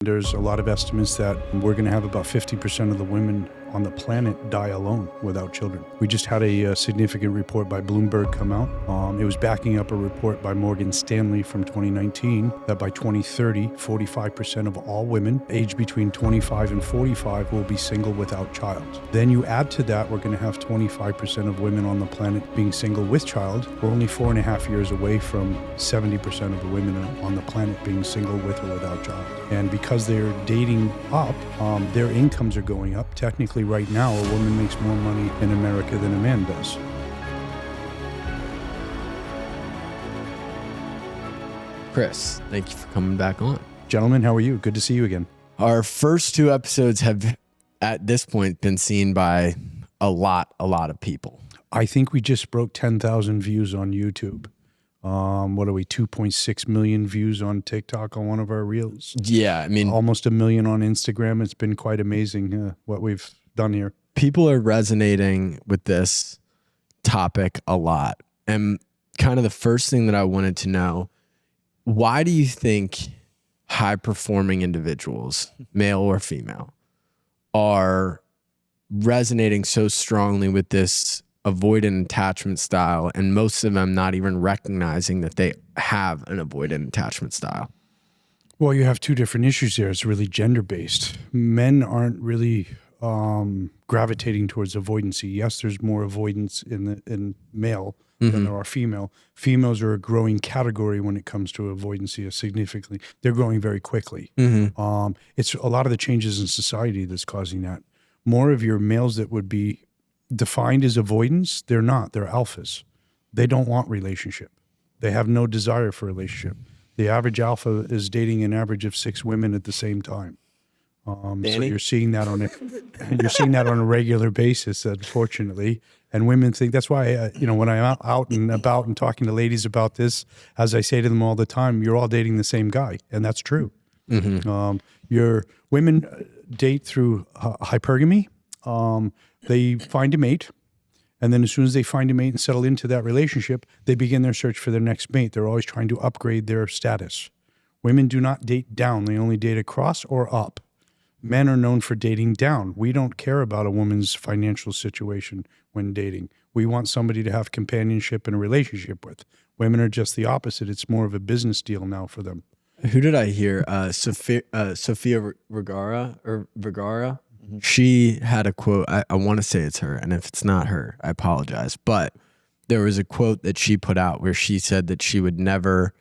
There's a lot of estimates that we're going to have about 50% of the women on the planet die alone without children. We just had a significant report by Bloomberg come out. It was backing up a report by Morgan Stanley from 2019 that by 2030, 45% of all women aged between 25 and 45 will be single without child. Then you add to that, we're going to have 25% of women on the planet being single with child. We're only 4.5 years away from 70% of the women on the planet being single with or without child. And because they're dating up, their incomes are going up. Technically, right now, a woman makes more money in America than a man does. Chris, thank you for coming back on. Gentlemen, how are you? Good to see you again. Our first two episodes have, at this point, been seen by a lot of people. I think we just broke 10,000 views on YouTube. What are we, 2.6 million views on TikTok on one of our reels? Yeah, I mean, almost 1 million on Instagram. It's been quite amazing what we've done here. People are resonating with this topic a lot. And kind of the first thing that I wanted to know, why do you think high-performing individuals, male or female, are resonating so strongly with this avoidant attachment style, and most of them not even recognizing that they have an avoidant attachment style? Well, you have two different issues there. It's really gender-based. Men aren't really gravitating towards avoidancy. Yes, there's more avoidance in male than there are female. Females are a growing category when it comes to avoidancy, significantly. They're growing very quickly. It's a lot of the changes in society that's causing that. More of your males that would be defined as avoidance, they're not. They're alphas. They don't want relationship. They have no desire for relationship. The average alpha is dating an average of 6 women at the same time. So you're seeing that on a regular basis, unfortunately. And women think that's why, when I'm out and about and talking to ladies about this, as I say to them all the time, you're all dating the same guy. And that's true. Your women date through hypergamy. They find a mate. And then as soon as they find a mate and settle into that relationship, they begin their search for their next mate. They're always trying to upgrade their status. Women do not date down. They only date across or up. Men are known for dating down. We don't care about a woman's financial situation when dating. We want somebody to have companionship and a relationship with. Women are just the opposite. It's more of a business deal now for them. Who did I hear? Sofia Vergara. She had a quote. I want to say it's her, and if it's not her, I apologize. But there was a quote that she put out where she said that she would never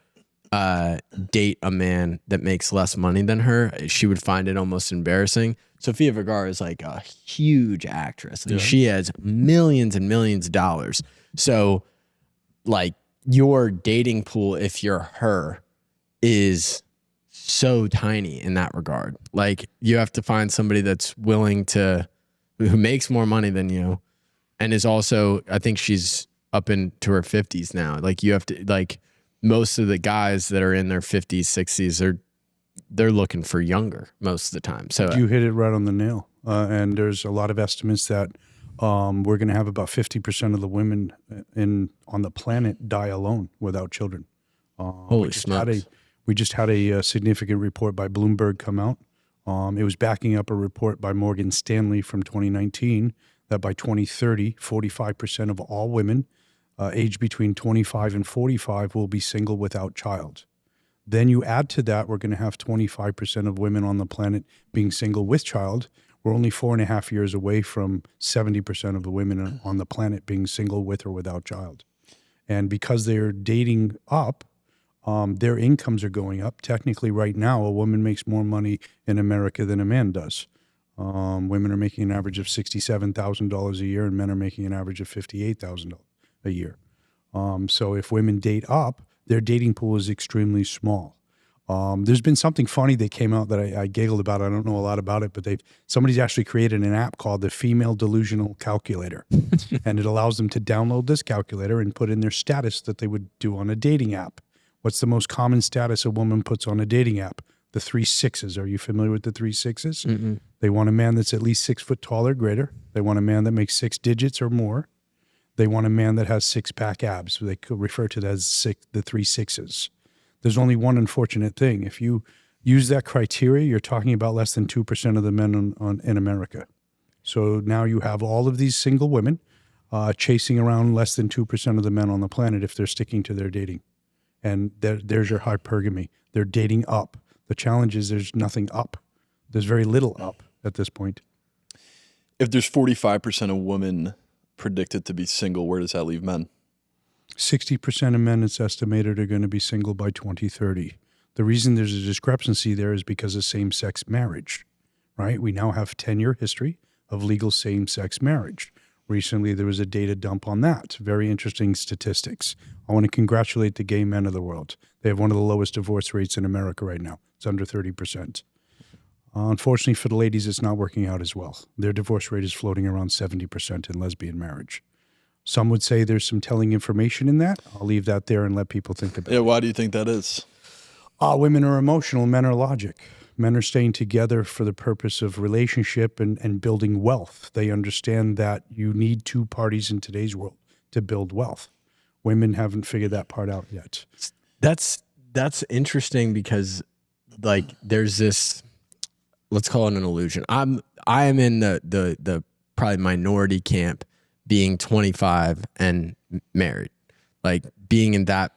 date a man that makes less money than her. She would find it almost embarrassing. Sofia Vergara is like a huge actress, and she has millions and millions of dollars. So, like, your dating pool, if you're her, is so tiny in that regard. Like, you have to find somebody that's willing to, who makes more money than you, and is also, I think she's up into her 50s now. Like, you have to, like, most of the guys that are in their 50s, 60s, they're looking for younger most of the time. So you hit it right on the nail. And there's a lot of estimates that we're going to have about 50% of the women on the planet die alone without children. Holy smokes. We just had a significant report by Bloomberg come out. It was backing up a report by Morgan Stanley from 2019 that by 2030, 45% of all women aged between 25 and 45 will be single without child. Then you add to that, we're going to have 25% of women on the planet being single with child. We're only 4.5 years away from 70% of the women on the planet being single with or without child. And because they're dating up, their incomes are going up. Technically, right now, a woman makes more money in America than a man does. Women are making an average of $67,000 a year, and men are making an average of $58,000 a year. So if women date up, their dating pool is extremely small. There's been something funny that came out that I giggled about. I don't know a lot about it, but somebody's actually created an app called the Female Delusional Calculator. And it allows them to download this calculator and put in their status that they would do on a dating app. What's the most common status a woman puts on a dating app? The 3 6s. Are you familiar with the 3 6s? They want a man that's at least 6 foot tall or greater. They want a man that makes 6 digits or more. They want a man that has 6-pack abs. They could refer to that as the 3 6s. There's only one unfortunate thing. If you use that criteria, you're talking about less than 2% of the men in America. So now you have all of these single women chasing around less than 2% of the men on the planet if they're sticking to their dating. And there's your hypergamy. They're dating up. The challenge is there's nothing up. There's very little up at this point. If there's 45% of women predicted to be single, where does that leave men? 60% of men, it's estimated, are going to be single by 2030. The reason there's a discrepancy there is because of same-sex marriage, right? We now have 10-year history of legal same-sex marriage. Recently, there was a data dump on that. Very interesting statistics. I want to congratulate the gay men of the world. They have one of the lowest divorce rates in America right now. It's under 30%. Unfortunately for the ladies, it's not working out as well. Their divorce rate is floating around 70% in lesbian marriage. Some would say there's some telling information in that. I'll leave that there and let people think about it. Yeah, why do you think that is? Women are emotional, men are logic. Men are staying together for the purpose of relationship and building wealth. They understand that you need two parties in today's world to build wealth. Women haven't figured that part out yet. That's interesting because, like, there's this, let's call it an illusion. I am in the probably minority camp, being 25 and married. Like, being in that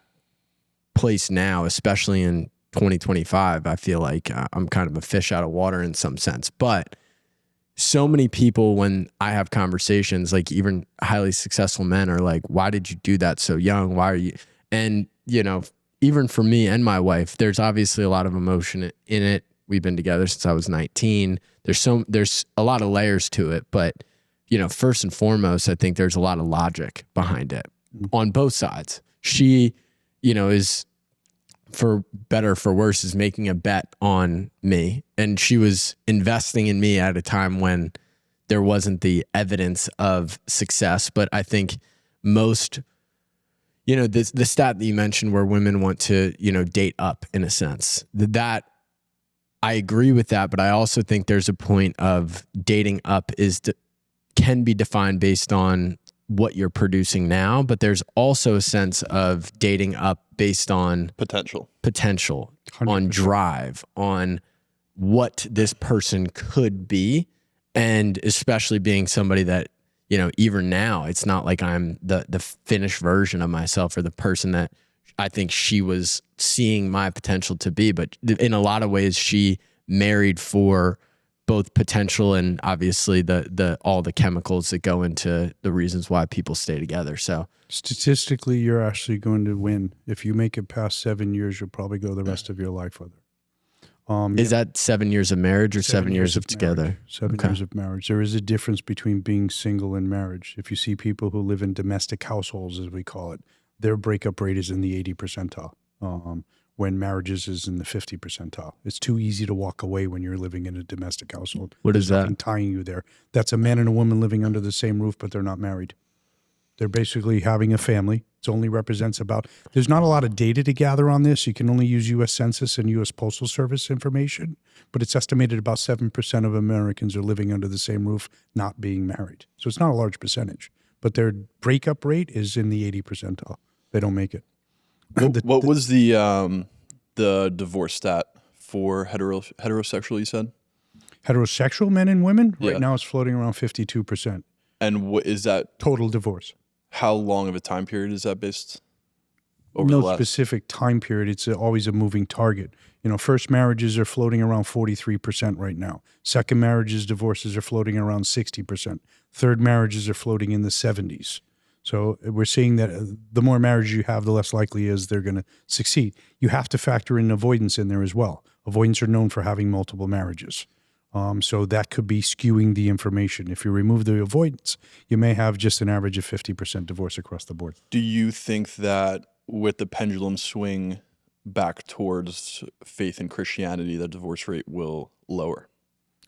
place now, especially in 2025, I feel like I'm kind of a fish out of water in some sense. But so many people, when I have conversations, like even highly successful men, are like, why did you do that so young? Why are you? And, you know, even for me and my wife, there's obviously a lot of emotion in it. We've been together since I was 19. There's a lot of layers to it. But, you know, first and foremost, I think there's a lot of logic behind it on both sides. She, you know, is, for better or for worse, is making a bet on me. And she was investing in me at a time when there wasn't the evidence of success. But I think most, you know, the stat that you mentioned where women want to, you know, date up in a sense, that I agree with that. But I also think there's a point of dating up can be defined based on what you're producing now, but there's also a sense of dating up based on potential, 100%. On drive, on what this person could be. And especially being somebody that, you know, even now, it's not like I'm the finished version of myself or the person that I think she was seeing my potential to be. But in a lot of ways, she married for both potential and obviously the all the chemicals that go into the reasons why people stay together. So statistically, you're actually going to win. If you make it past 7 years, you'll probably go the rest of your life with her. Is that 7 years of marriage or 7 years of together? 7 years of marriage. There is a difference between being single and marriage. If you see people who live in domestic households, as we call it, their breakup rate is in the 80 percentile. When marriages is in the 50 percentile. It's too easy to walk away when you're living in a domestic household. What is that? Tying you there. That's a man and a woman living under the same roof, but they're not married. They're basically having a family. It only represents there's not a lot of data to gather on this. You can only use U.S. Census and U.S. Postal Service information, but it's estimated about 7% of Americans are living under the same roof, not being married. So it's not a large percentage, but their breakup rate is in the 80 percentile. They don't make it. What was the divorce stat for heterosexual, you said? Heterosexual men and women? Yeah. Right now it's floating around 52%. And what is that? Total divorce. How long of a time period is that based over No the last? specific time period. It's always a moving target. You know, first marriages are floating around 43% right now. Second marriages, divorces are floating around 60%. Third marriages are floating in the 70s. So we're seeing that the more marriage you have, the less likely is they're going to succeed. You have to factor in avoidance in there as well. Avoidants are known for having multiple marriages. So that could be skewing the information. If you remove the avoidance, you may have just an average of 50% divorce across the board. Do you think that with the pendulum swing back towards faith and Christianity, the divorce rate will lower?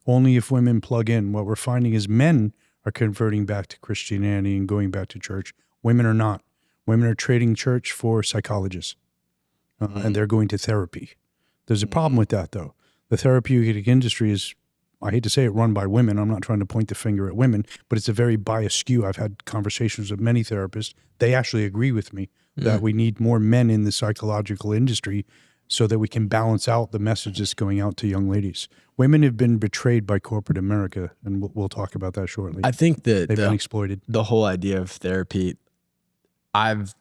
Only if women plug in. What we're finding is men are converting back to Christianity and going back to church. Women are not. Women are trading church for psychologists, and they're going to therapy. There's a problem with that, though. The therapeutic industry is, I hate to say it, run by women. I'm not trying to point the finger at women, but it's a very biased skew. I've had conversations with many therapists. They actually agree with me that we need more men in the psychological industry so that we can balance out the message that's going out to young ladies. Women have been betrayed by corporate America, and we'll talk about that shortly. I think that They've been exploited. The whole idea of therapy, I've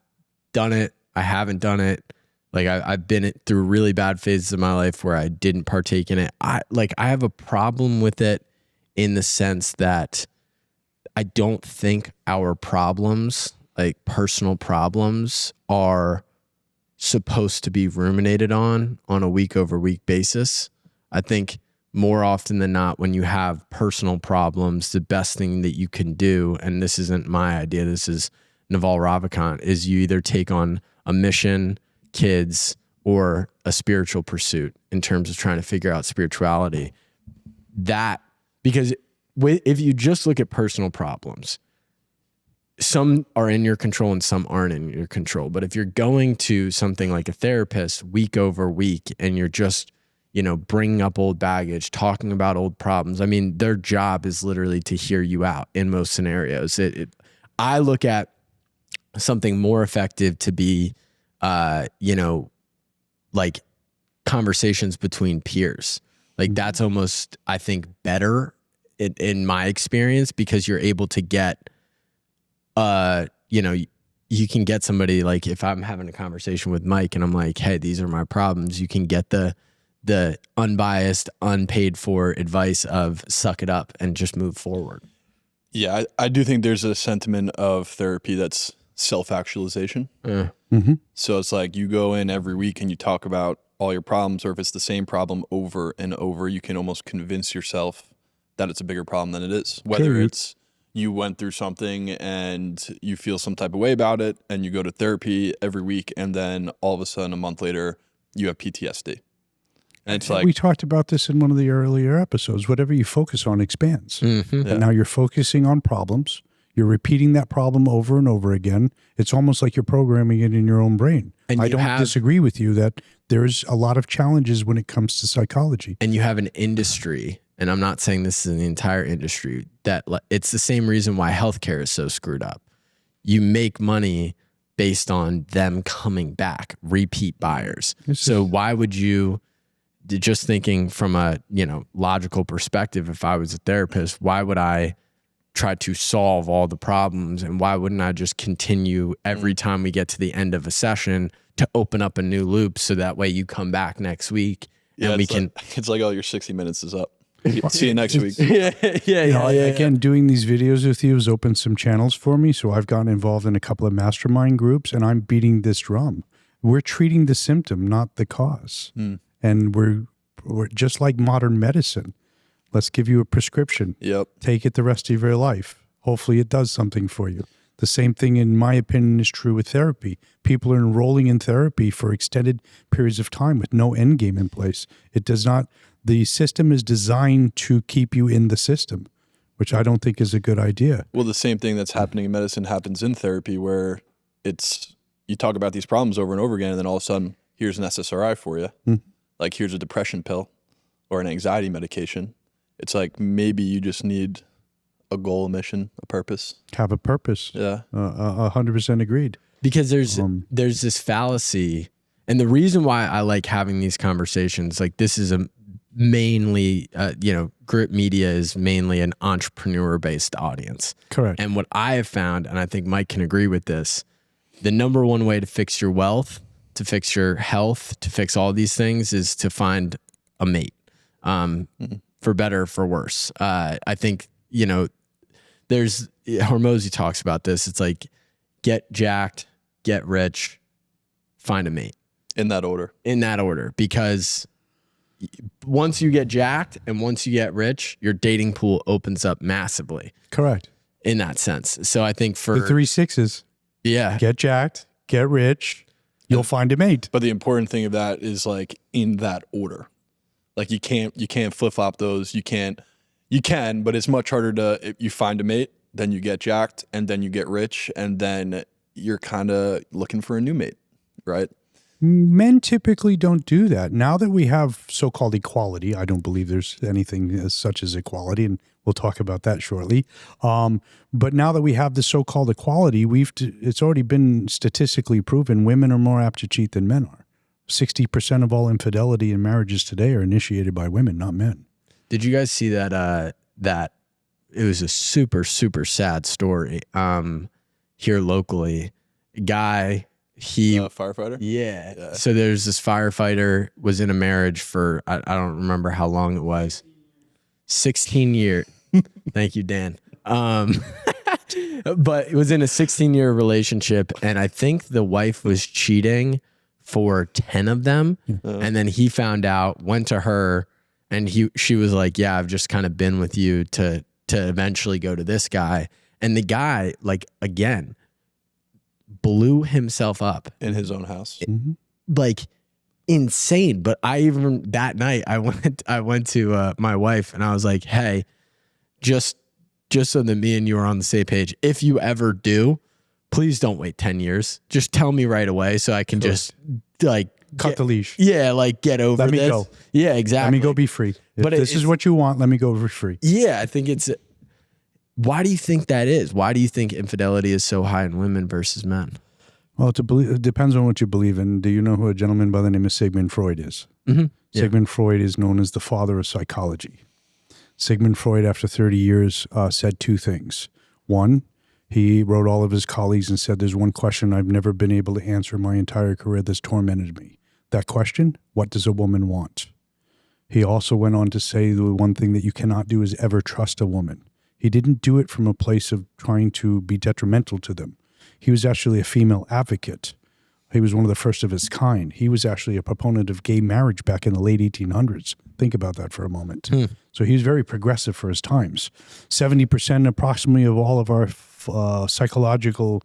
done it. I haven't done it. Like I've been through really bad phases of my life where I didn't partake in it. I have a problem with it in the sense that I don't think our problems, like personal problems, are supposed to be ruminated on a week over week basis. I think more often than not, when you have personal problems, the best thing that you can do, and this isn't my idea, this is Naval Ravikant, is you either take on a mission, kids, or a spiritual pursuit in terms of trying to figure out spirituality. Because if you just look at personal problems, some are in your control and some aren't in your control. But if you're going to something like a therapist week over week and you're just, bringing up old baggage, talking about old problems, I mean, their job is literally to hear you out in most scenarios. I look at something more effective to be, like conversations between peers. Like that's almost, I think, better in my experience, because you're able to get, you can get somebody, like if I'm having a conversation with Mike and I'm like, hey, these are my problems, you can get the unbiased, unpaid for advice of suck it up and just move forward. Yeah, I do think there's a sentiment of therapy that's self-actualization. Mm-hmm. So it's like you go in every week and you talk about all your problems, or if it's the same problem over and over, you can almost convince yourself that it's a bigger problem than it is. Whether it's you went through something and you feel some type of way about it and you go to therapy every week, and then all of a sudden a month later you have PTSD. And it's like, we talked about this in one of the earlier episodes. Whatever you focus on expands. Mm-hmm. And now you're focusing on problems. You're repeating that problem over and over again. It's almost like you're programming it in your own brain. And I don't disagree with you that there's a lot of challenges when it comes to psychology. And you have an industry, and I'm not saying this is in the entire industry, that it's the same reason why healthcare is so screwed up. You make money based on them coming back, repeat buyers. So why would you, just thinking from a logical perspective, if I was a therapist, why would I try to solve all the problems, and why wouldn't I just continue every time we get to the end of a session to open up a new loop, so that way you come back next week and we can. It's like, oh, your 60 minutes is up. See you next week. Again, doing these videos with you has opened some channels for me, so I've gotten involved in a couple of mastermind groups, and I'm beating this drum. We're treating the symptom, not the cause. And we're just like modern medicine. Let's give you a prescription. Yep. Take it the rest of your life. Hopefully it does something for you. The same thing, in my opinion, is true with therapy. People are enrolling in therapy for extended periods of time with no end game in place. It does not, the system is designed to keep you in the system, which I don't think is a good idea. Well, the same thing that's happening in medicine happens in therapy, where you talk about these problems over and over again, and then all of a sudden, here's an SSRI for you. Like, here's a depression pill or an anxiety medication. It's like, maybe you just need a goal, a mission, a purpose. Have a purpose. Yeah. 100% agreed. Because there's this fallacy, and the reason why I like having these conversations, like this is mainly, Grit Media is mainly an entrepreneur-based audience. Correct. And what I have found, and I think Mike can agree with this, the number one way to fix your wealth, to fix your health, to fix all these things is to find a mate, for better or for worse. I think, there's, Hormozy talks about this. It's like, get jacked, get rich, find a mate. In that order. Because once you get jacked and once you get rich, your dating pool opens up massively. Correct. In that sense. So I think for the 3 6s, get jacked, get rich, you'll find a mate. But the important thing of that is, like, in that order. Like, you can't flip flop those. You can, but it's much harder to, if you find a mate, then you get jacked, and then you get rich, and then you're kind of looking for a new mate, right? Men typically don't do that. Now that we have so-called equality, I don't believe there's anything as such as equality, and we'll talk about that shortly. But now that we have the so-called equality, it's already been statistically proven women are more apt to cheat than men are. 60% of all infidelity in marriages today are initiated by women, not men. Did you guys see that? That it was a super, super sad story. Here locally, a guy, firefighter. Yeah. So there's this firefighter was in a marriage for I don't remember how long it was, 16 years. Thank you, Dan. But it was in a 16-year relationship, and I think the wife was cheating for 10 of them, and then he found out, went to her, and she was like, "Yeah, I've just kind of been with you to eventually go to this guy," and the guy, like, again, blew himself up in his own house, like insane. But that night I went to my wife and I was like, "Hey, just so that me and you are on the same page, if you ever do, please don't wait 10 years. Just tell me right away so I can just like cut the leash. Yeah, like get over this. Let me go. Yeah, exactly. Let me go be free. If this is what you want, let me go be free. Yeah, I think it's. Why do you think that is? Why do you think infidelity is so high in women versus men? Well, it depends on what you believe in. Do you know who a gentleman by the name of Sigmund Freud is? Mm-hmm. Sigmund Freud is known as the father of psychology. Sigmund Freud, after 30 years, said two things. One, he wrote all of his colleagues and said, there's one question I've never been able to answer in my entire career that's tormented me. That question, what does a woman want? He also went on to say the one thing that you cannot do is ever trust a woman. He didn't do it from a place of trying to be detrimental to them. He was actually a female advocate. He was one of the first of his kind. He was actually a proponent of gay marriage back in the late 1800s. Think about that for a moment. So he was very progressive for his times. 70% approximately of all of our psychological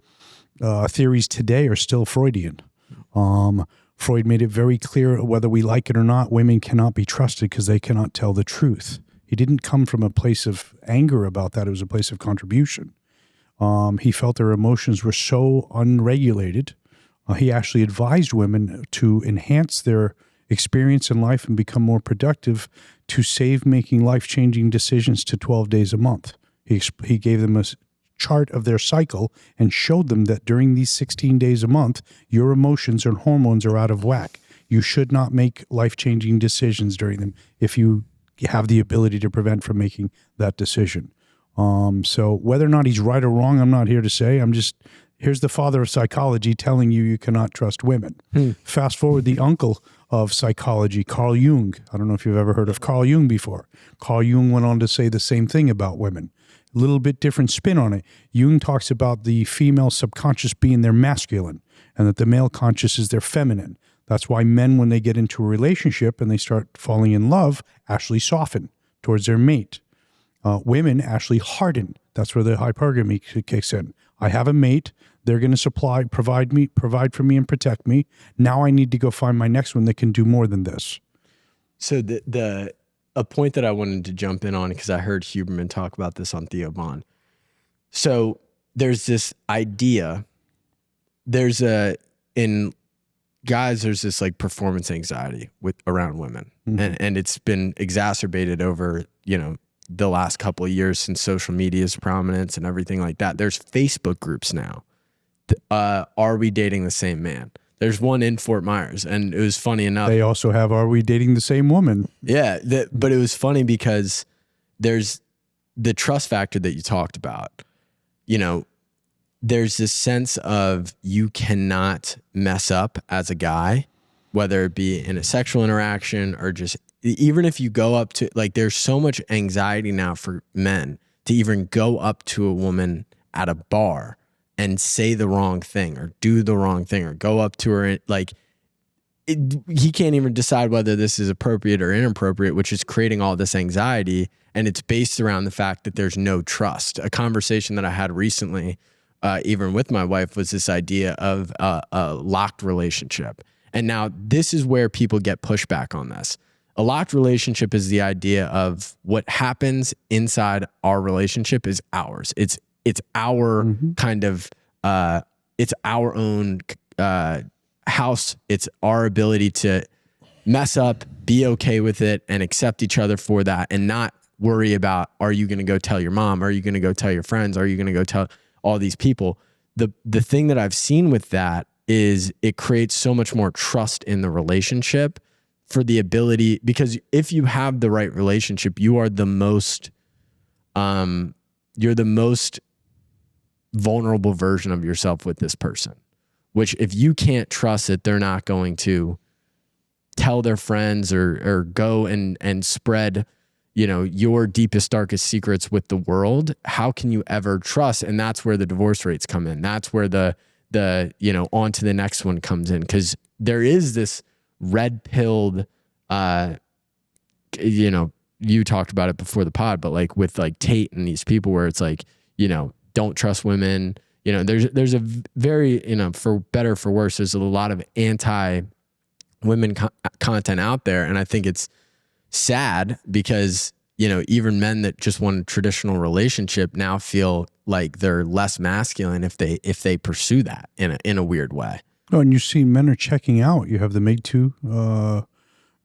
theories today are still Freudian. Freud made it very clear, whether we like it or not, women cannot be trusted because they cannot tell the truth. He didn't come from a place of anger about that. It was a place of contribution. He felt their emotions were so unregulated. He actually advised women to enhance their experience in life and become more productive to save making life-changing decisions to 12 days a month. He gave them a chart of their cycle and showed them that during these 16 days a month, your emotions and hormones are out of whack. You should not make life-changing decisions during them if you have the ability to prevent from making that decision. So whether or not he's right or wrong, I'm not here to say. Here's the father of psychology telling you cannot trust women. Fast forward, the uncle of psychology, Carl Jung. I don't know if you've ever heard of Carl Jung before. Carl Jung went on to say the same thing about women. A little bit different spin on it. Jung talks about the female subconscious being their masculine and that the male conscious is their feminine. That's why men, when they get into a relationship and they start falling in love, actually soften towards their mate. Women actually harden. That's where the hypergamy kicks in. I have a mate. They're going to provide for me and protect me. Now I need to go find my next one that can do more than this. So a point that I wanted to jump in on, because I heard Huberman talk about this on Theo Von. So there's this idea, there's this like performance anxiety around women. Mm-hmm. And it's been exacerbated over, the last couple of years since social media's prominence and everything like that. There's Facebook groups now. Are we dating the same man? There's one in Fort Myers, and it was funny enough. They also have, are we dating the same woman? Yeah, but it was funny because there's the trust factor that you talked about. There's this sense of you cannot mess up as a guy, whether it be in a sexual interaction or just even if you go up to, like, there's so much anxiety now for men to even go up to a woman at a bar and say the wrong thing or do the wrong thing or go up to her. He can't even decide whether this is appropriate or inappropriate, which is creating all this anxiety. And it's based around the fact that there's no trust. A conversation that I had recently, even with my wife, was this idea of a locked relationship. And now this is where people get pushback on this. A locked relationship is the idea of what happens inside our relationship is ours. It's our kind of, it's our own house. It's our ability to mess up, be okay with it, and accept each other for that, and not worry about, are you going to go tell your mom? Are you going to go tell your friends? Are you going to go tell all these people? The thing that I've seen with that is it creates so much more trust in the relationship for the ability, because if you have the right relationship, you are the most, you're the most vulnerable version of yourself with this person, which if you can't trust it, they're not going to tell their friends or go and spread, you know, your deepest, darkest secrets with the world. How can you ever trust? And that's where the divorce rates come in. That's where the, you know, on to the next one comes in. Cause there is this red pilled, you know, you talked about it before the pod, but like with like Tate and these people where it's like, you know, don't trust women. You know, there's a very, you know, for better, for worse, there's a lot of anti-women content out there. And I think it's sad because, you know, even men that just want a traditional relationship now feel like they're less masculine if they pursue that in a weird way. Oh, and you see men are checking out. You have the Me Too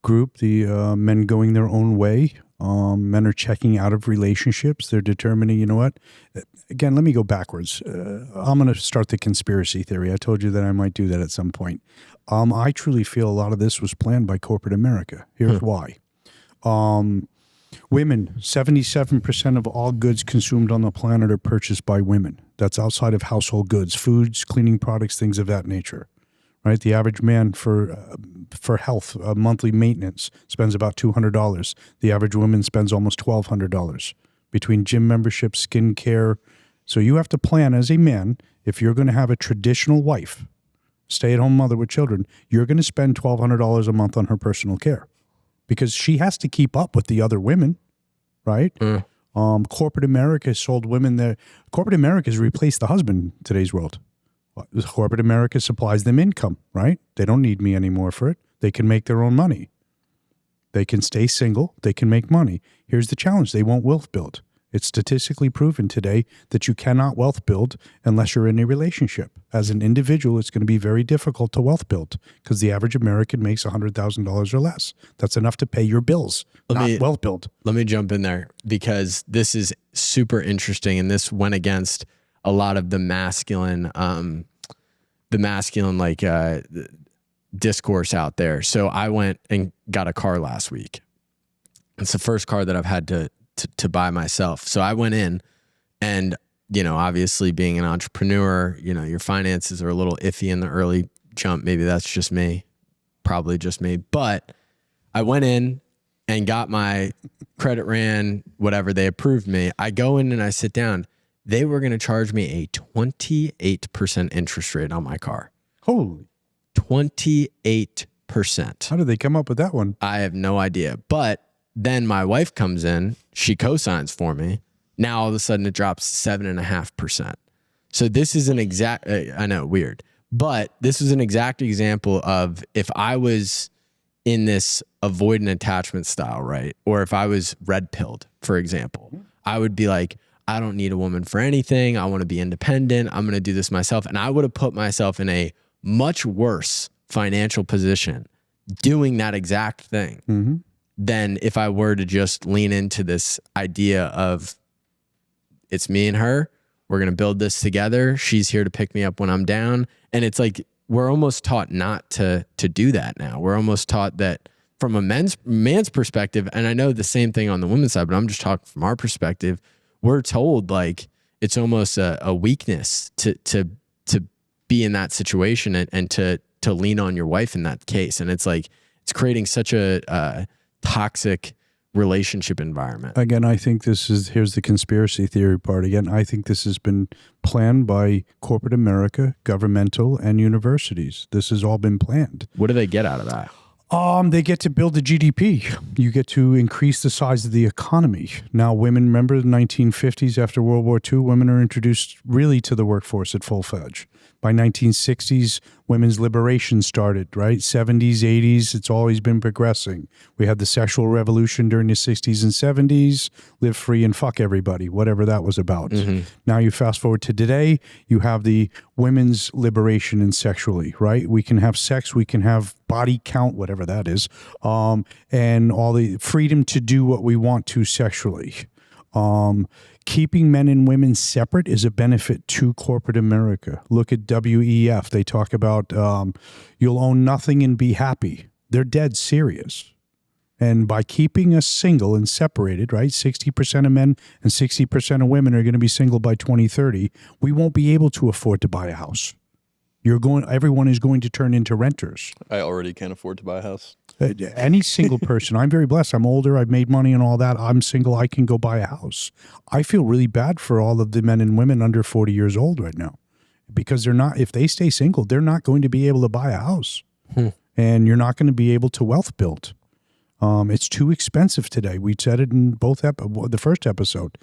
group, the men going their own way. Men are checking out of relationships. They're determining, you know what? Again, let me go backwards. I'm going to start the conspiracy theory. I told you that I might do that at some point. I truly feel a lot of this was planned by corporate America. Here's why. Women, 77% of all goods consumed on the planet are purchased by women. That's outside of household goods, foods, cleaning products, things of that nature. Right, the average man for health, monthly maintenance spends about $200. The average woman spends almost $1,200 between gym memberships, skin care. So you have to plan as a man, if you're going to have a traditional wife, stay-at-home mother with children, you're going to spend $1,200 a month on her personal care because she has to keep up with the other women, right? Corporate America has sold women there. Corporate America has replaced the husband in today's world. Corporate America supplies them income, right? They don't need me anymore for it. They can make their own money. They can stay single. They can make money. Here's the challenge. They won't wealth build. It's statistically proven today that you cannot wealth build unless you're in a relationship. As an individual, it's going to be very difficult to wealth build because the average American makes $100,000 or less. That's enough to pay your bills, not wealth build. Let me jump in there because this is super interesting, and this went against a lot of the masculine like discourse out there. So I went and got a car last week. It's the first car that I've had to buy myself. So I went in and, you know, obviously being an entrepreneur, you know, your finances are a little iffy in the early jump. Maybe that's just me, probably just me. But I went in and got my credit ran, whatever, they approved me. I go in and I sit down. They were going to charge me a 28% interest rate on my car. Holy. 28%. How did they come up with that one? I have no idea. But then my wife comes in, she co-signs for me. Now all of a sudden it drops 7.5%. So this is an exact, I know, weird, but this is an exact example of if I was in this avoidant attachment style, right? Or if I was red pilled, for example, I would be like, I don't need a woman for anything. I want to be independent. I'm going to do this myself. And I would have put myself in a much worse financial position doing that exact thing than if I were to just lean into this idea of it's me and her. We're going to build this together. She's here to pick me up when I'm down. And it's like, we're almost taught not to do that now. We're almost taught that from a man's perspective. And I know the same thing on the women's side, but I'm just talking from our perspective. We're told like it's almost a weakness to be in that situation and to lean on your wife in that case. And it's like, it's creating such a toxic relationship environment. Again, I think here's the conspiracy theory part. Again, I think this has been planned by corporate America, governmental, and universities. This has all been planned. What do they get out of that? They get to build the GDP. You get to increase the size of the economy. Now, women, remember the 1950s after World War II, women are introduced really to the workforce at full fledged. By 1960s, women's liberation started, right? 70s, 80s, it's always been progressing. We had the sexual revolution during the 60s and 70s, live free and fuck everybody, whatever that was about. Now you fast forward to today, you have the women's liberation and sexually, right? We can have sex, we can have body count, whatever that is, and all the freedom to do what we want to sexually. Keeping men and women separate is a benefit to corporate America. Look at WEF. They talk about you'll own nothing and be happy. They're dead serious. And by keeping us single and separated, right, 60% of men and 60% of women are going to be single by 2030, we won't be able to afford to buy a house. Everyone is going to turn into renters. I already can't afford to buy a house. Any single person, I'm very blessed. I'm older. I've made money and all that. I'm single. I can go buy a house. I feel really bad for all of the men and women under 40 years old right now because if they stay single, they're not going to be able to buy a house and you're not going to be able to wealth build. It's too expensive today. We said it in the first episode.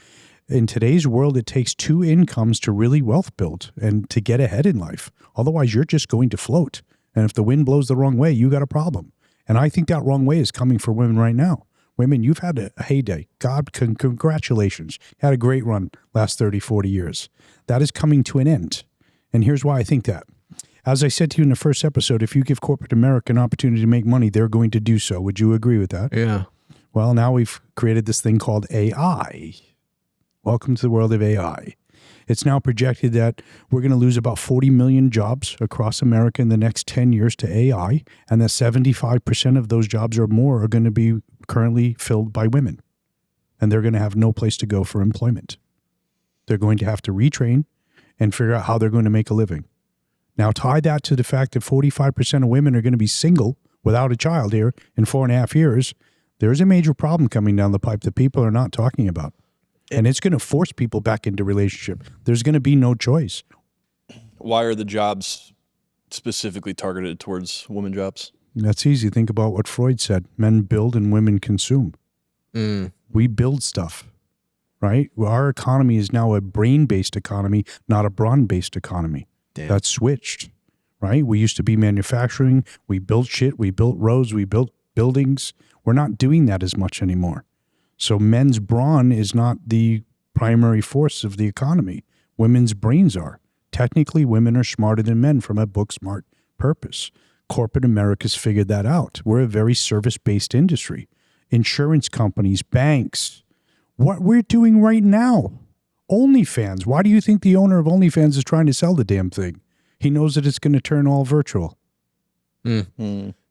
In today's world, it takes 2 incomes to really wealth build and to get ahead in life. Otherwise, you're just going to float. And if the wind blows the wrong way, you got a problem. And I think that wrong way is coming for women right now. Women, you've had a heyday. God, congratulations. You had a great run last 30, 40 years. That is coming to an end. And here's why I think that. As I said to you in the first episode, if you give corporate America an opportunity to make money, they're going to do so. Would you agree with that? Yeah. Well, now we've created this thing called AI. Welcome to the world of AI. It's now projected that we're going to lose about 40 million jobs across America in the next 10 years to AI, and that 75% of those jobs or more are going to be currently filled by women. And they're going to have no place to go for employment. They're going to have to retrain and figure out how they're going to make a living. Now, tie that to the fact that 45% of women are going to be single without a child here in 4.5 years. There's a major problem coming down the pipe that people are not talking about. And it's going to force people back into relationship. There's going to be no choice. Why are the jobs specifically targeted towards women jobs? That's easy. Think about what Freud said. Men build and women consume. We build stuff, right? Our economy is now a brain-based economy, not a brawn-based economy. Damn. That's switched, right? We used to be manufacturing. We built shit. We built roads. We built buildings. We're not doing that as much anymore. So men's brawn is not the primary force of the economy. Women's brains are. Technically, women are smarter than men from a book smart purpose. Corporate America's figured that out. We're a very service-based industry. Insurance companies, banks. What we're doing right now. OnlyFans. Why do you think the owner of OnlyFans is trying to sell the damn thing? He knows that it's going to turn all virtual.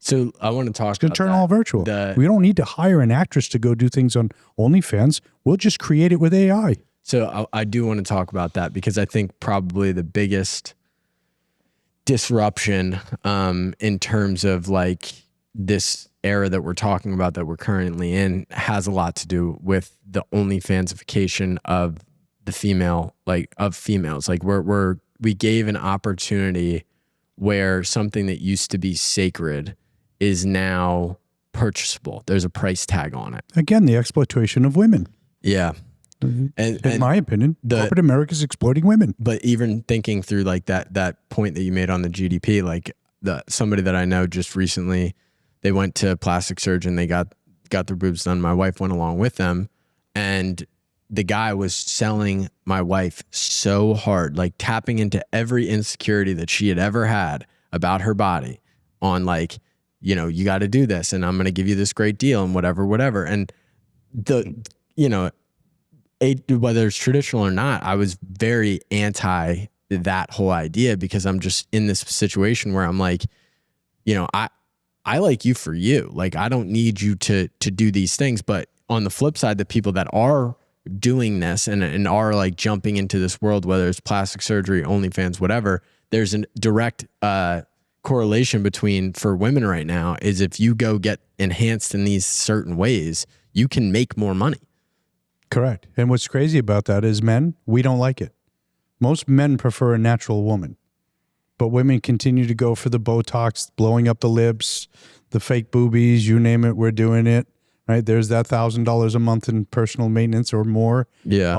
So I want to talk It's going to turn all virtual. We don't need to hire an actress to go do things on OnlyFans. We'll just create it with AI. So I do want to talk about that because I think probably the biggest disruption in terms of like this era that we're talking about that we're currently in has a lot to do with the OnlyFansification of the female, like of females. Like we gave an opportunity where something that used to be sacred is now purchasable. There's a price tag on it. Again, the exploitation of women. Yeah. In my opinion, corporate America's exploiting women. But even thinking through like that point that you made on the GDP, like somebody that I know just recently, they went to a plastic surgeon, they got their boobs done. My wife went along with them, and the guy was selling my wife so hard, like tapping into every insecurity that she had ever had about her body on like, you know, you got to do this and I'm going to give you this great deal and whatever. And whether it's traditional or not, I was very anti that whole idea because I'm just in this situation where I'm like, you know, I like you for you. Like, I don't need you to do these things. But on the flip side, the people that are doing this and are like jumping into this world, whether it's plastic surgery, OnlyFans, whatever, there's a direct correlation between, for women right now, is if you go get enhanced in these certain ways, you can make more money. Correct. And what's crazy about that is men, we don't like it. Most men prefer a natural woman, but women continue to go for the Botox, blowing up the lips, the fake boobies, you name it, we're doing it. Right, there's that $1,000 a month in personal maintenance or more. Yeah.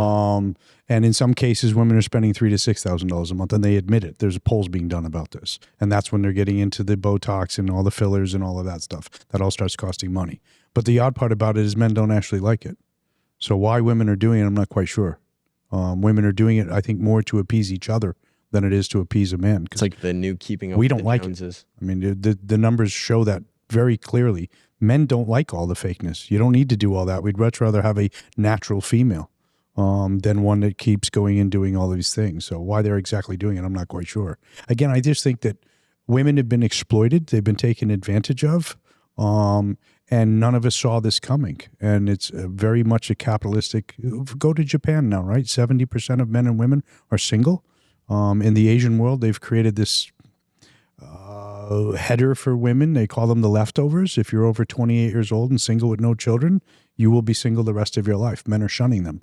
And in some cases, women are spending $3,000 to $6,000 a month, and they admit it. There's polls being done about this, and that's when they're getting into the Botox and all the fillers and all of that stuff. That all starts costing money. But the odd part about it is men don't actually like it. So why women are doing it, I'm not quite sure. Women are doing it, I think, more to appease each other than it is to appease a man. It's like the new keeping up. We with don't the like Joneses. it. I mean, the numbers show that very clearly. Men don't like all the fakeness. You don't need to do all that. We'd much rather have a natural female. than one that keeps going and doing all these things. So why they're exactly doing it, I'm not quite sure. Again, I just think that women have been exploited. They've been taken advantage of. And none of us saw this coming. And it's very much a capitalistic, go to Japan now, right? 70% of men and women are single. In the Asian world, they've created this header for women. They call them the leftovers. If you're over 28 years old and single with no children, you will be single the rest of your life. Men are shunning them.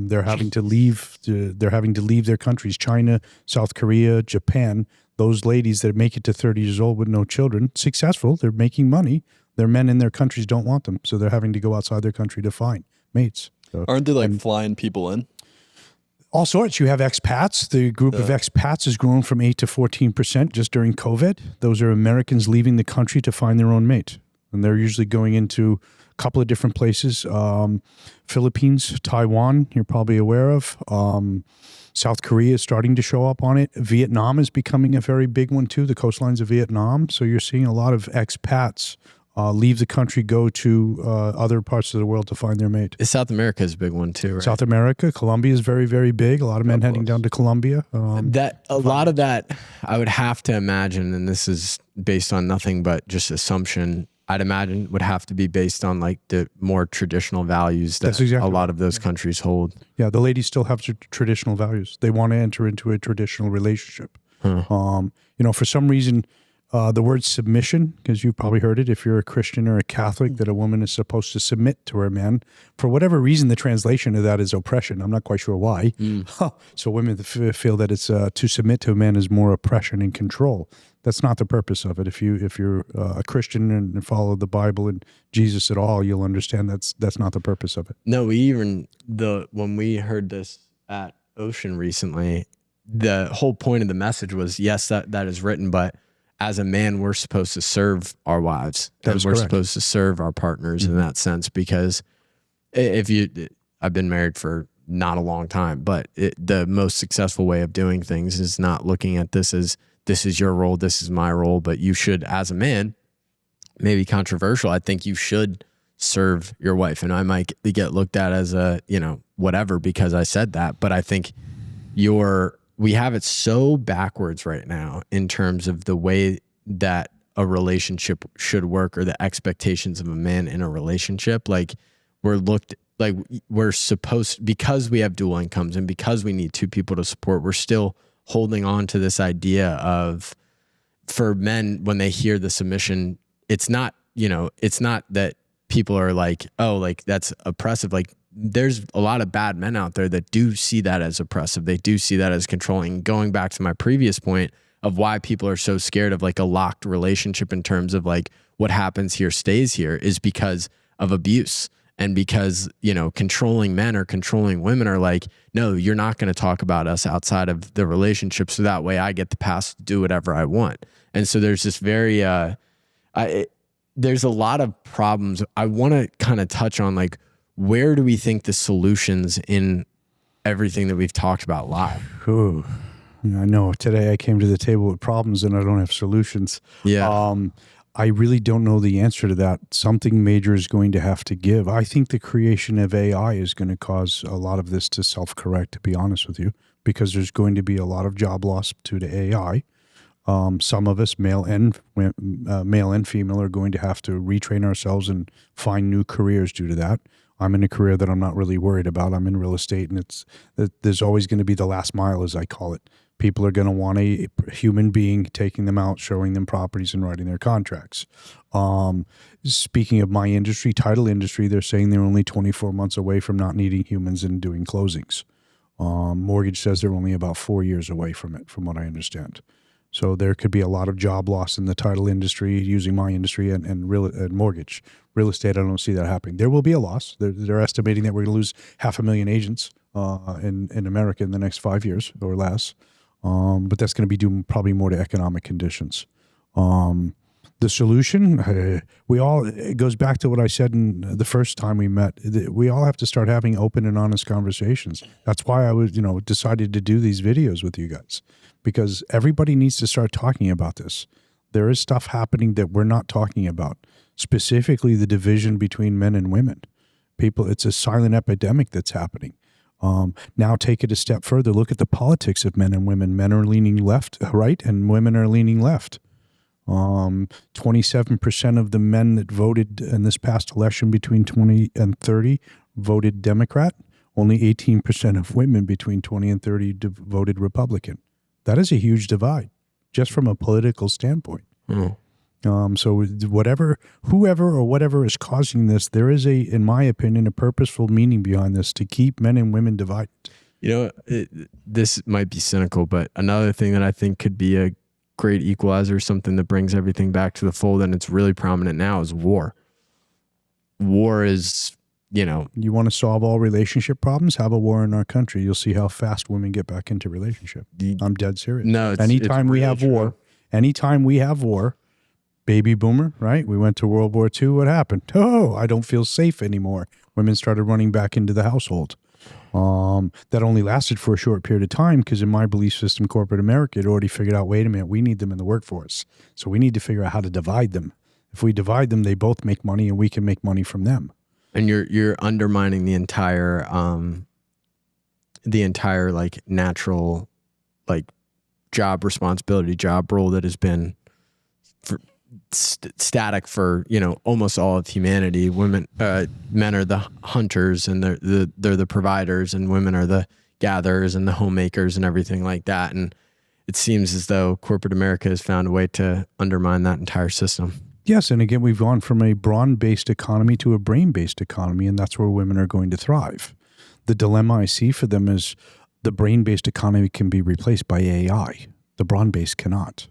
They're having to leave. They're having to leave their countries. China, South Korea, Japan. Those ladies that make it to 30 years old with no children, successful. They're making money. Their men in their countries don't want them, so they're having to go outside their country to find mates. So, aren't they like flying people in? All sorts. You have expats. The group of expats has grown from 8 to 14% just during COVID. Those are Americans leaving the country to find their own mate. And they're usually going into a couple of different places. Philippines, Taiwan, you're probably aware of. South Korea is starting to show up on it. Vietnam is becoming a very big one too, the coastlines of Vietnam. So you're seeing a lot of expats leave the country, go to other parts of the world to find their mate. South America is a big one too, right? South America, Colombia is very, very big. A lot of men heading down to Colombia. A lot of that, I would have to imagine, and this is based on nothing but just assumption, I'd imagine would have to be based on like the more traditional values that a lot of those countries hold. Yeah, the ladies still have traditional values. They want to enter into a traditional relationship. For some reason, the word submission, because you've probably heard it if you're a Christian or a Catholic, that a woman is supposed to submit to her man. For whatever reason, the translation of that is oppression. I'm not quite sure why. So women feel that it's to submit to a man is more oppression and control. That's not the purpose of it. If you're a Christian and follow the Bible and Jesus at all, you'll understand that's not the purpose of it. No, when we heard this at Ocean recently, the whole point of the message was, yes, that is written, but as a man, we're supposed to serve our wives. We're supposed to serve our partners in that sense, because I've been married for not a long time, but the most successful way of doing things is not looking at this as this is your role, this is my role, but you should, as a man, maybe controversial, I think you should serve your wife. And I might get looked at as a, whatever, because I said that, but I think we have it so backwards right now in terms of the way that a relationship should work, or the expectations of a man in a relationship. Like we're supposed, because we have dual incomes and because we need two people to support, we're still holding on to this idea of, for men, when they hear the submission, it's not that people are like, oh, like that's oppressive. Like, there's a lot of bad men out there that do see that as oppressive. They do see that as controlling. Going back to my previous point of why people are so scared of like a locked relationship in terms of like what happens here stays here, is because of abuse. And because, controlling men or controlling women are like, no, you're not going to talk about us outside of the relationship, so that way I get the pass to do whatever I want. And so there's this very, there's a lot of problems. I want to kind of touch on like, where do we think the solutions in everything that we've talked about lie? Ooh, I know today I came to the table with problems and I don't have solutions. Yeah. I really don't know the answer to that. Something major is going to have to give. I think the creation of AI is going to cause a lot of this to self-correct, to be honest with you, because there's going to be a lot of job loss due to AI. Some of us, male and female, are going to have to retrain ourselves and find new careers due to that. I'm in a career that I'm not really worried about. I'm in real estate, and there's always going to be the last mile, as I call it. People are going to want a human being taking them out, showing them properties, and writing their contracts. Speaking of my industry, title industry, they're saying they're only 24 months away from not needing humans and doing closings. Mortgage says they're only about 4 years away from it, from what I understand. So there could be a lot of job loss in the title industry using my industry and mortgage. Real estate, I don't see that happening. There will be a loss. They're estimating that we're going to lose 500,000 agents in America in the next 5 years or less. But that's going to be due probably more to economic conditions. The solution, it goes back to what I said in the first time we met. We all have to start having open and honest conversations. That's why I was, decided to do these videos with you guys, because everybody needs to start talking about this. There is stuff happening that we're not talking about, specifically the division between men and women. It's a silent epidemic that's happening. Now take it a step further. Look at the politics of men and women. Men are leaning right, and women are leaning left. 27% of the men that voted in this past election between 20 and 30 voted Democrat. Only 18% of women between 20 and 30 voted Republican. That is a huge divide, just from a political standpoint. So whoever or whatever is causing this, there is in my opinion, a purposeful meaning behind this to keep men and women divided. You know, this might be cynical, but another thing that I think could be a great equalizer, something that brings everything back to the fold, and it's really prominent now, is war. War is, you want to solve all relationship problems? Have a war in our country. You'll see how fast women get back into relationship. I'm dead serious. No, anytime we have war, baby boomer, right? We went to World War II. What happened? Oh, I don't feel safe anymore. Women started running back into the household. That only lasted for a short period of time because in my belief system, corporate America had already figured out, wait a minute, we need them in the workforce. So we need to figure out how to divide them. If we divide them, they both make money and we can make money from them. And you're undermining the entire like natural like job responsibility, job role that has been static for almost all of humanity. Men are the hunters and they're the providers, and women are the gatherers and the homemakers and everything like that. And it seems as though corporate America has found a way to undermine that entire system. Yes, and again, we've gone from a brawn-based economy to a brain-based economy, and that's where women are going to thrive. The dilemma I see for them is the brain-based economy can be replaced by AI. The brawn-based cannot.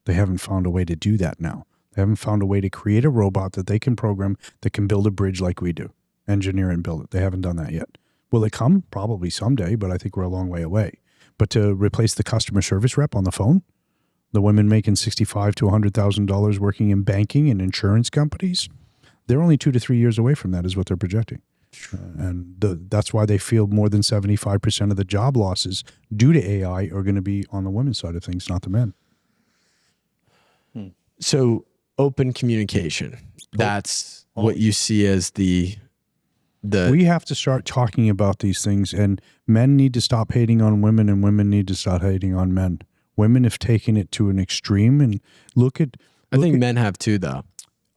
They haven't found a way to do that now. They haven't found a way to create a robot that they can program that can build a bridge like we do, engineer and build it. They haven't done that yet. Will it come? Probably someday, but I think we're a long way away. But to replace the customer service rep on the phone, the women making $65,000 to $100,000 working in banking and insurance companies, they're only 2 to 3 years away from that is what they're projecting. That's why they feel more than 75% of the job losses due to AI are going to be on the women's side of things, not the men. So open communication, that's what you see as the we have to start talking about these things, and men need to stop hating on women and women need to stop hating on men. Women have taken it to an extreme, and I think men have too, though.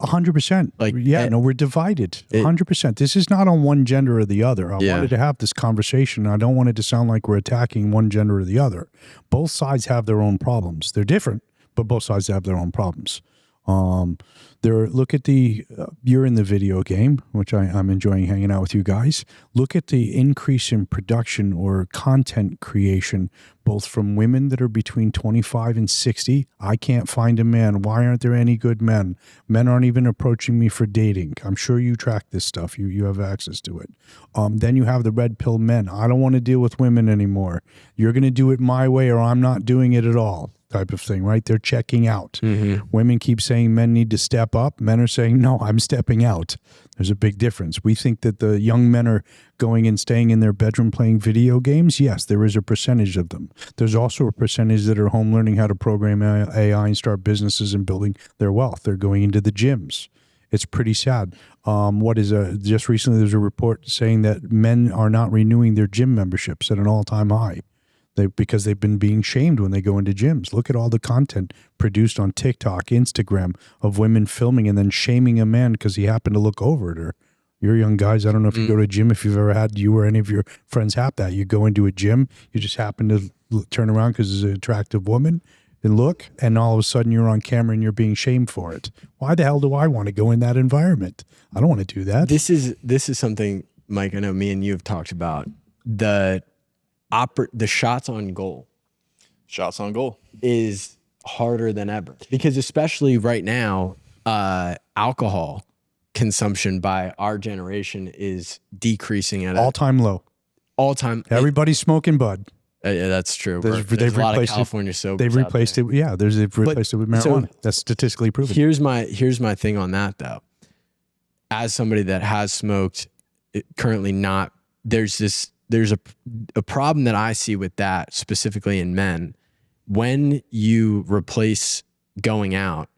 100%. We're divided. 100%. This is not on one gender or the other. I wanted to have this conversation. I don't want it to sound like we're attacking one gender or the other. Both sides have their own problems. They're different, but both sides have their own problems. Look at you're in the video game, which I'm enjoying hanging out with you guys. Look at the increase in production or content creation, both from women that are between 25 and 60. I can't find a man. Why aren't there any good men? Men aren't even approaching me for dating. I'm sure you track this stuff. You have access to it. Then you have the red pill men. I don't want to deal with women anymore. You're going to do it my way or I'm not doing it at all. Type of thing, right? They're checking out. Mm-hmm. Women keep saying men need to step up. Men are saying, no, I'm stepping out. There's a big difference. We think that the young men are going and staying in their bedroom playing video games. Yes, there is a percentage of them. There's also a percentage that are home learning how to program AI and start businesses and building their wealth. They're going into the gyms. It's pretty sad. Just recently there's a report saying that men are not renewing their gym memberships at an all-time high. Because they've been being shamed when they go into gyms. Look at all the content produced on TikTok, Instagram of women filming and then shaming a man because he happened to look over at her. You're young guys. I don't know if you go to a gym, if you've ever had, you or any of your friends have that. You go into a gym, you just happen to turn around because there's an attractive woman and look, and all of a sudden you're on camera and you're being shamed for it. Why the hell do I want to go in that environment? I don't want to do that. This is something, Mike, I know me and you have talked about. The shots on goal. Shots on goal is harder than ever because especially right now, alcohol consumption by our generation is decreasing at all-time low. All-time. Everybody's smoking bud. Yeah, that's true. They've a lot of replaced California sobers. They've replaced it. Yeah, they've replaced it with marijuana. So that's statistically proven. Here's my thing on that though. As somebody that has smoked, currently not. There's a problem that I see with that specifically in men. When you replace going out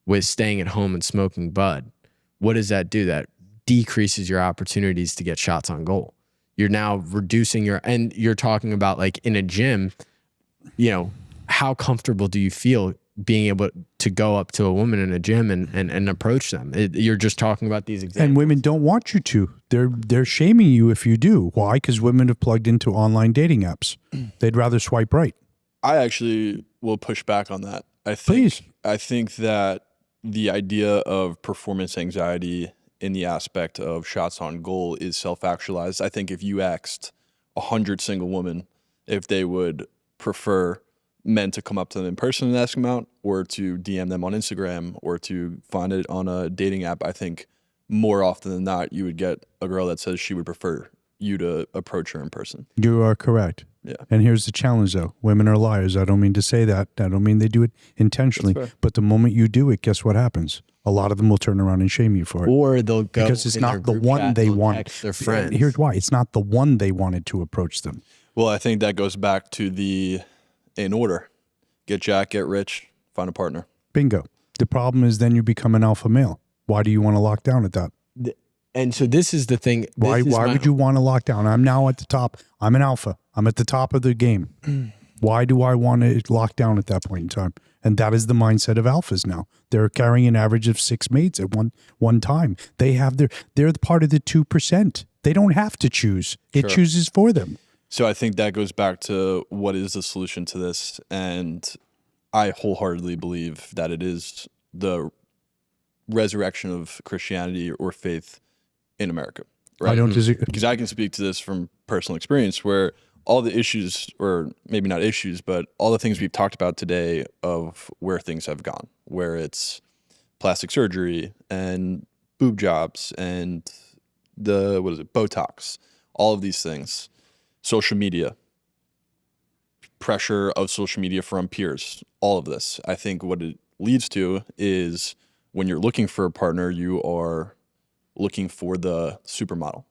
with staying at home and smoking bud, what does that do? That decreases your opportunities to get shots on goal. You're now reducing and you're talking about like in a gym, you know, how comfortable do you feel being able to go up to a woman in a gym and approach them? You're just talking about these examples. And women don't want you to. They're shaming you if you do. Why? Because women have plugged into online dating apps. They'd rather swipe right. I actually will push back on that. Please. I think that the idea of performance anxiety in the aspect of shots on goal is self-actualized. I think if you asked 100 single women if they would prefer men to come up to them in person and ask them out, or to DM them on Instagram, or to find it on a dating app, I think more often than not, you would get a girl that says she would prefer you to approach her in person. You are correct. Yeah. And here's the challenge, though. Women are liars. I don't mean to say that. I don't mean they do it intentionally. But the moment you do it, guess what happens? A lot of them will turn around and shame you for it. Or they'll go because it's not the one they want. Their friends. Here's why. It's not the one they wanted to approach them. Well, I think that goes back to in order. Get jacked, get rich, find a partner. Bingo. The problem is then you become an alpha male. Why do you want to lock down at that? And so this is the thing. Why would you want to lock down? I'm now at the top. I'm an alpha. I'm at the top of the game. Why do I want to lock down at that point in time? And that is the mindset of alphas now. They're carrying an average of 6 mates at one time. They're part of the 2%. They don't have to choose. It chooses for them. So I think that goes back to what is the solution to this. And I wholeheartedly believe that it is the resurrection of Christianity or faith in America. Right? I don't disagree. Because I can speak to this from personal experience where all the issues, or maybe not issues, but all the things we've talked about today of where things have gone, where it's plastic surgery and boob jobs and Botox, all of these things. Social media, pressure of social media from peers, all of this. I think what it leads to is when you're looking for a partner, you are looking for the supermodel.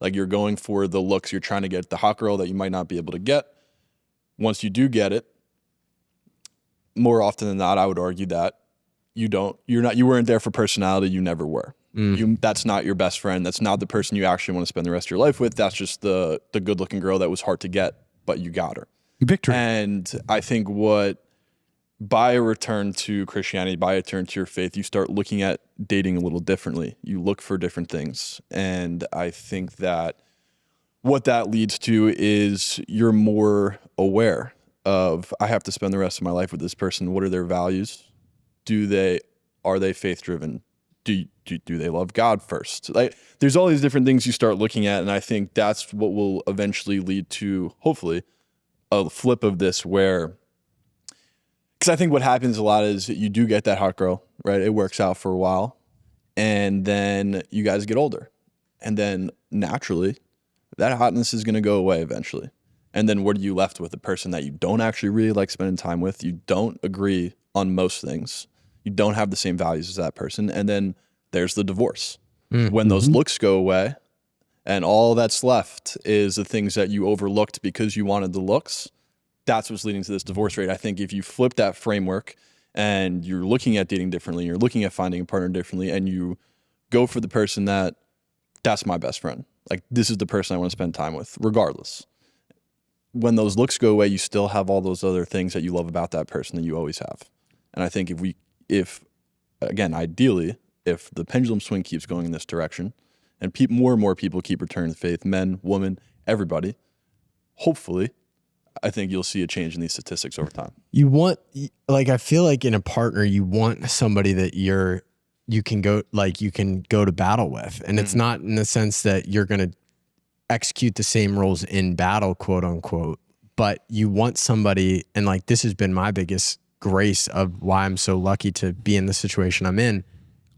Like you're going for the looks. You're trying to get the hot girl that you might not be able to get. Once you do get it, more often than not, I would argue that you weren't there for personality. You never were. That's not your best friend. That's not the person you actually want to spend the rest of your life with. That's just the good looking girl that was hard to get, but you got her. Victory. And I think by a return to Christianity, by a return to your faith, you start looking at dating a little differently. You look for different things. And I think that what that leads to is you're more aware of, I have to spend the rest of my life with this person. What are their values? Are they faith driven? Do they love God first? Like, there's all these different things you start looking at, and I think that's what will eventually lead to, hopefully, a flip of this where, because I think what happens a lot is you do get that hot girl, right? It works out for a while, and then you guys get older, and then naturally, that hotness is going to go away eventually. And then what are you left with? A person that you don't actually really like spending time with. You don't agree on most things. You don't have the same values as that person. And then there's the divorce. When those looks go away and all that's left is the things that you overlooked because you wanted the looks, that's what's leading to this divorce rate. I think if you flip that framework and you're looking at dating differently, you're looking at finding a partner differently, and you go for the person that's my best friend. Like, this is the person I want to spend time with, regardless. When those looks go away, you still have all those other things that you love about that person that you always have. And I think ideally, if the pendulum swing keeps going in this direction and more and more people keep returning to faith, men, women, everybody, hopefully, I think you'll see a change in these statistics over time. I feel like in a partner, you want somebody that you can go to battle with. And it's not in the sense that you're going to execute the same roles in battle, quote unquote, but you want somebody, and like, this has been my biggest grace of why I'm so lucky to be in the situation I'm in.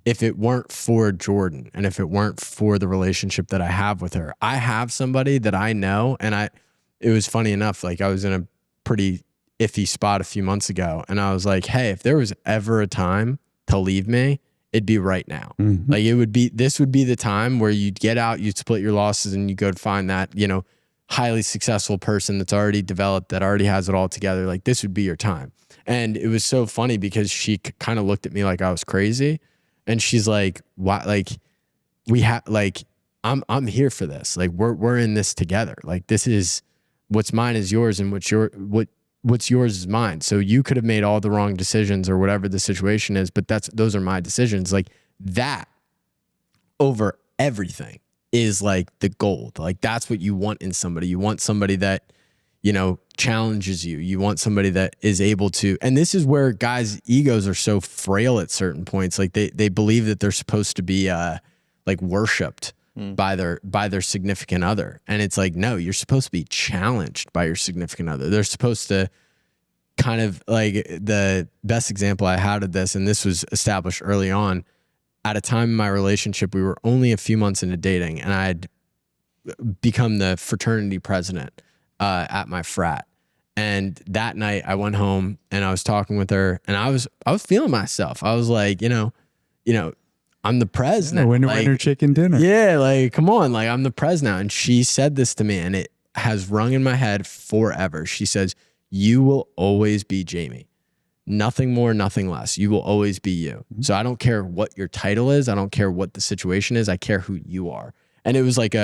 If it weren't for Jordan and if it weren't for the relationship that I have with her, I have somebody that I know. And it was funny enough, like I was in a pretty iffy spot a few months ago, and I was like, hey, if there was ever a time to leave me, it'd be right now. Like this would be the time where you'd get out, you'd split your losses, and you go find that, highly successful person that's already developed, that already has it all together. Like, this would be your time. And it was so funny because she kind of looked at me like I was crazy. And she's like, "Why? Like, we have like, I'm here for this. Like we're in this together. Like this is what's mine is yours, and what's yours is mine. So you could have made all the wrong decisions or whatever the situation is, but those are my decisions. Like that over everything is like the gold. Like that's what you want in somebody. You want somebody that, you know, challenges you. You want somebody that is able to, and this is where guys' egos are so frail at certain points. Like they believe that they're supposed to be like worshipped by their significant other. And it's like, no, you're supposed to be challenged by your significant other. They're supposed to kind of like, the best example I had of this, and this was established early on, at a time in my relationship, we were only a few months into dating, and I had become the fraternity president at my frat. And that night I went home and I was talking with her, and I was feeling myself. I was like, you know, I'm the pres now. Winner chicken dinner. Yeah, like, come on, like I'm the pres now. And she said this to me, and it has rung in my head forever. She says, you will always be Jaime. Nothing more, nothing less. You will always be you. So I don't care what your title is. I don't care what the situation is. I care who you are. And it was like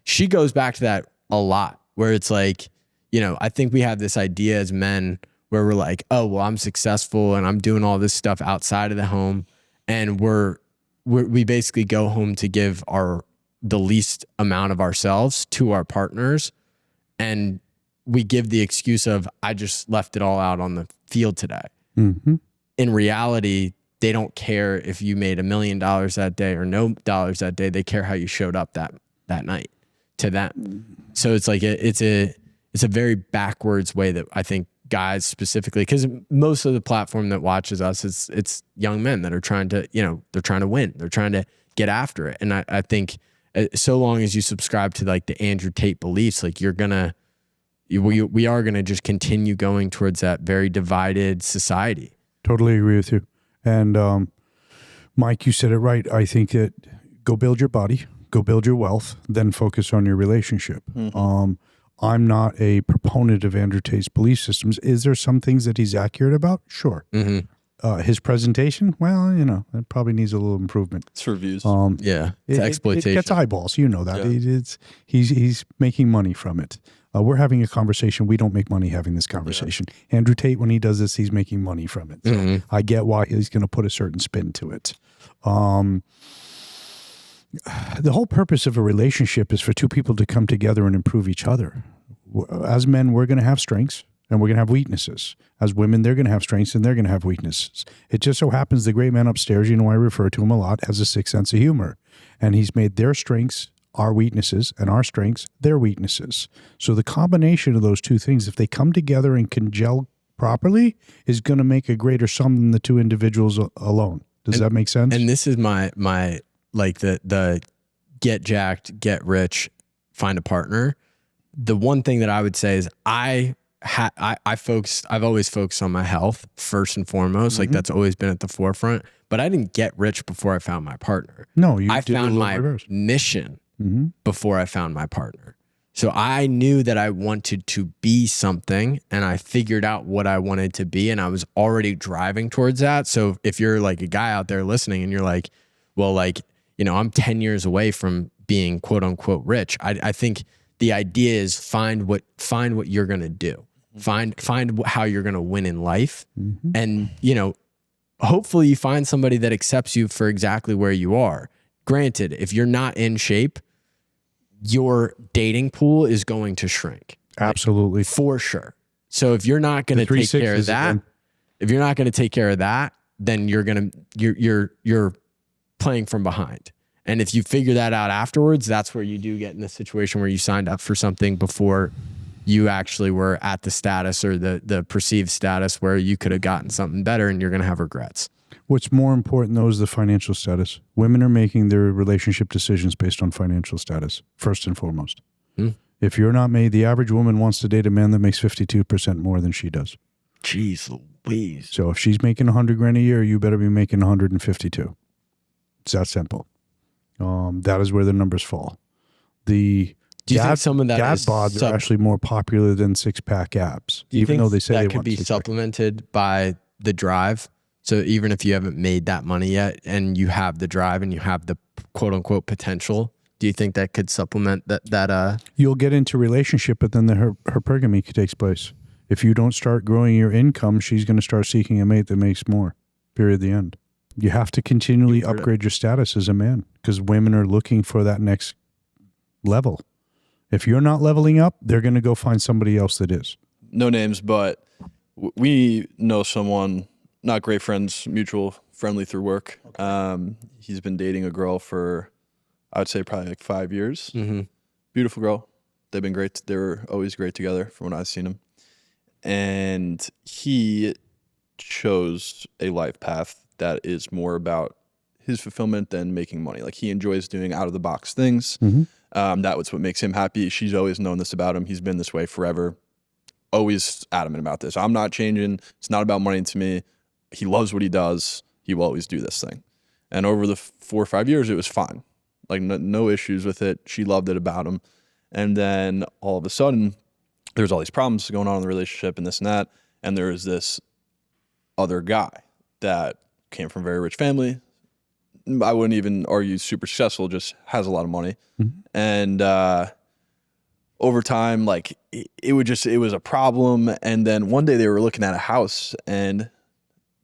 she goes back to that a lot, where it's like, you know, I think we have this idea as men where we're like, oh, well, I'm successful and I'm doing all this stuff outside of the home. And we basically go home to give the least amount of ourselves to our partners. And we give the excuse of, I just left it all out on the field today. Mm-hmm. In reality, they don't care if you made $1 million that day or no dollars that day. They care how you showed up that night to them. So it's like, it's a very backwards way that I think guys specifically, because most of the platform that watches us, it's young men that are trying to, you know, they're trying to win. They're trying to get after it. And I think so long as you subscribe to like the Andrew Tate beliefs, like we are going to just continue going towards that very divided society. Totally agree with you. And Mike, you said it right. I think that go build your body, go build your wealth, then focus on your relationship. Mm-hmm. I'm not a proponent of Andrew Tate's belief systems. Is there some things that he's accurate about? Sure. Mm-hmm. His presentation, well, you know, it probably needs a little improvement. It's reviews. Yeah, it's exploitation. It gets eyeballs. You know that. Yeah. He's making money from it. We're having a conversation. We don't make money having this conversation. Yeah. Andrew Tate, when he does this, he's making money from it. So I get why he's going to put a certain spin to it. The whole purpose of a relationship is for two people to come together and improve each other. As men, we're going to have strengths and we're going to have weaknesses. As women, they're going to have strengths and they're going to have weaknesses. It just so happens the great man upstairs, you know, I refer to him a lot, has a sick sense of humor. And he's made their strengths our weaknesses and our strengths their weaknesses. So the combination of those two things, if they come together and can gel properly, is going to make a greater sum than the two individuals alone. Does that make sense? And this is my like the get jacked, get rich, find a partner. The one thing that I would say is I've always focused on my health first and foremost. Mm-hmm. Like that's always been at the forefront, but I didn't get rich before I found my partner. No, I found my mission before I found my partner. So I knew that I wanted to be something and I figured out what I wanted to be and I was already driving towards that. So if you're like a guy out there listening and you're like, well, like, you know, I'm 10 years away from being quote unquote rich. I think the idea is find what you're going to do. Find how you're going to win in life. Mm-hmm. And, you know, hopefully you find somebody that accepts you for exactly where you are. Granted, if you're not in shape, your dating pool is going to shrink. Absolutely. Like, for sure. So if you're not going to take care of that, then you're playing from behind. And if you figure that out afterwards, that's where you do get in the situation where you signed up for something before you actually were at the status or the perceived status where you could have gotten something better and you're going to have regrets. What's more important, though, is the financial status. Women are making their relationship decisions based on financial status, first and foremost. If you're not made, the average woman wants to date a man that makes 52% more than she does. Jeez Louise. So if she's making $100,000 a year, you better be making 152. It's that simple. That is where the numbers fall. Do you think some of that dad bods are actually more popular than six-pack abs? Even though they say that could be supplemented by the drive? So even if you haven't made that money yet and you have the drive and you have the quote unquote potential, do you think that could supplement that? You'll get into relationship, but then the hypergamy takes place. If you don't start growing your income, she's going to start seeking a mate that makes more. Period. The end. You have to continually upgrade your status as a man because women are looking for that next level. If you're not leveling up, they're going to go find somebody else that is. No names, but we know someone, not great friends, mutual, friendly through work. Okay. He's been dating a girl for, I would say, probably like 5 years. Mm-hmm. Beautiful girl. They've been great. They were always great together from when I've seen them. And he chose a life path that is more about his fulfillment than making money. Like he enjoys doing out of the box things. Mm-hmm. That was what makes him happy. She's always known this about him. He's been this way forever. Always adamant about this. I'm not changing. It's not about money to me. He loves what he does. He will always do this thing. And over the 4 or 5 years, it was fine. Like no issues with it. She loved it about him. And then all of a sudden, there's all these problems going on in the relationship and this and that. And there is this other guy that came from a very rich family. I wouldn't even argue super successful, just has a lot of money. Mm-hmm. And over time, like it was a problem. And then one day they were looking at a house and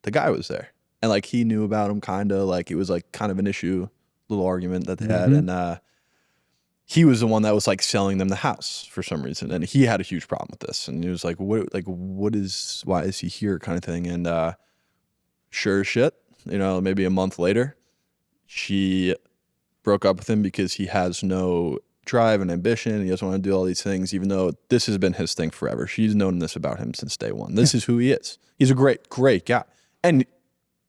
the guy was there. And like he knew about him kind of, like it was like kind of an issue, little argument that they had. And he was the one that was like selling them the house for some reason. And he had a huge problem with this. And he was like, why is he here kind of thing? And sure as shit, you know, maybe a month later, she broke up with him because he has no drive and ambition. He doesn't want to do all these things, even though this has been his thing forever. She's known this about him since day one. This is who he is. He's a great, great guy. And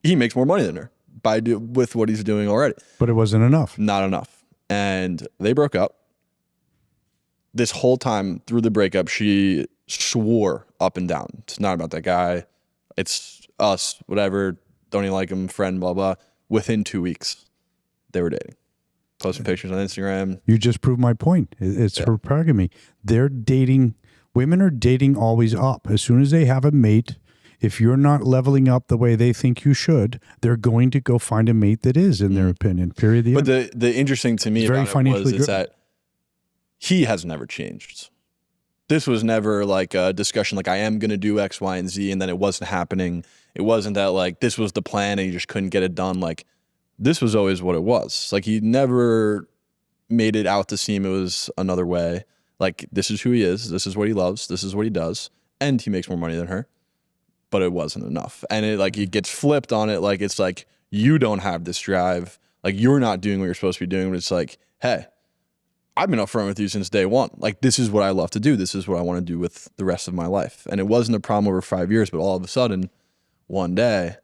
he makes more money than her with what he's doing already. But it wasn't enough. Not enough. And they broke up. This whole time through the breakup, she swore up and down, it's not about that guy. It's us, whatever. Don't even like him, friend, blah, blah. Within 2 weeks, they were dating. Posting pictures on Instagram. You just proved my point. It's hypergamy. They're dating. Women are dating always up. As soon as they have a mate, if you're not leveling up the way they think you should, they're going to go find a mate that is, in their opinion. Period. But the interesting to me about it was that he has never changed. This was never like a discussion like I am going to do X, Y, and Z, and then it wasn't happening. It wasn't that like this was the plan and he just couldn't get it done. Like this was always what it was. Like he never made it out to seem it was another way. Like this is who he is. This is what he loves. This is what he does. And he makes more money than her. But it wasn't enough. And it gets flipped on it. Like, it's like, you don't have this drive. Like, you're not doing what you're supposed to be doing. But it's like, hey, I've been upfront with you since day one. Like, this is what I love to do. This is what I want to do with the rest of my life. And it wasn't a problem over 5 years, but all of a sudden, one day,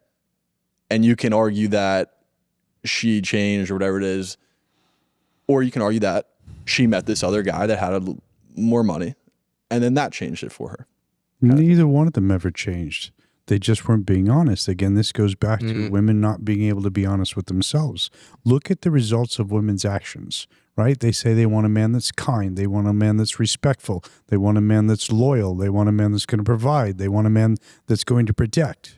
and you can argue that she changed or whatever it is, or you can argue that she met this other guy that had more money, and then that changed it for her. Neither one of them ever changed. They just weren't being honest. Again, this goes back to women not being able to be honest with themselves. Look at the results of women's actions, right? They say they want a man that's kind. They want a man that's respectful. They want a man that's loyal. They want a man that's going to provide. They want a man that's going to protect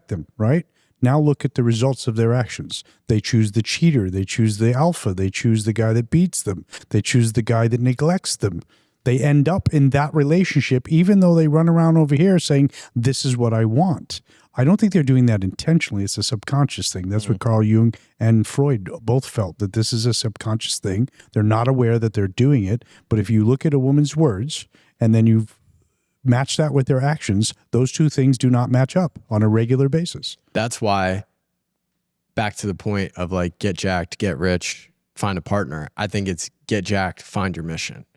them, right? Now look at the results of their actions. They choose the cheater. They choose the alpha. They choose the guy that beats them. They choose the guy that neglects them. They end up in that relationship, even though they run around over here saying, this is what I want. I don't think they're doing that intentionally. It's a subconscious thing. That's what Carl Jung and Freud both felt, that this is a subconscious thing. They're not aware that they're doing it. But if you look at a woman's words and then you match that with their actions, those two things do not match up on a regular basis. That's why, back to the point of like, get jacked, get rich, find a partner. I think it's get jacked, find your mission.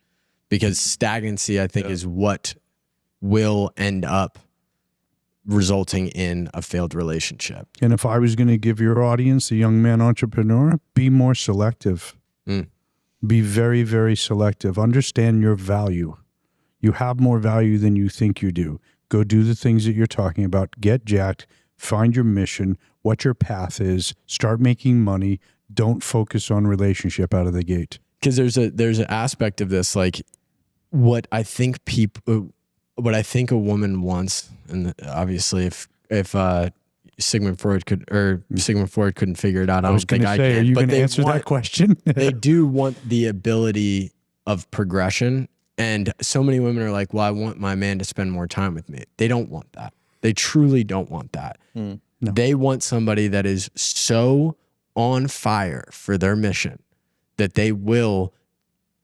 Because stagnancy, I think, is what will end up resulting in a failed relationship. And if I was going to give your audience, a young man entrepreneur, be more selective. Be very, very selective. Understand your value. You have more value than you think you do. Go do the things that you're talking about. Get jacked. Find your mission, what your path is. Start making money. Don't focus on relationship out of the gate. Because there's an aspect of this, like what I think a woman wants, and obviously if Sigmund Freud couldn't figure it out. I was don't think going to I say, can. are you But going to they answer want- that question? they do want the ability of progression. And so many women are like, well, I want my man to spend more time with me. They don't want that. They truly don't want that. No. They want somebody that is so on fire for their mission that they will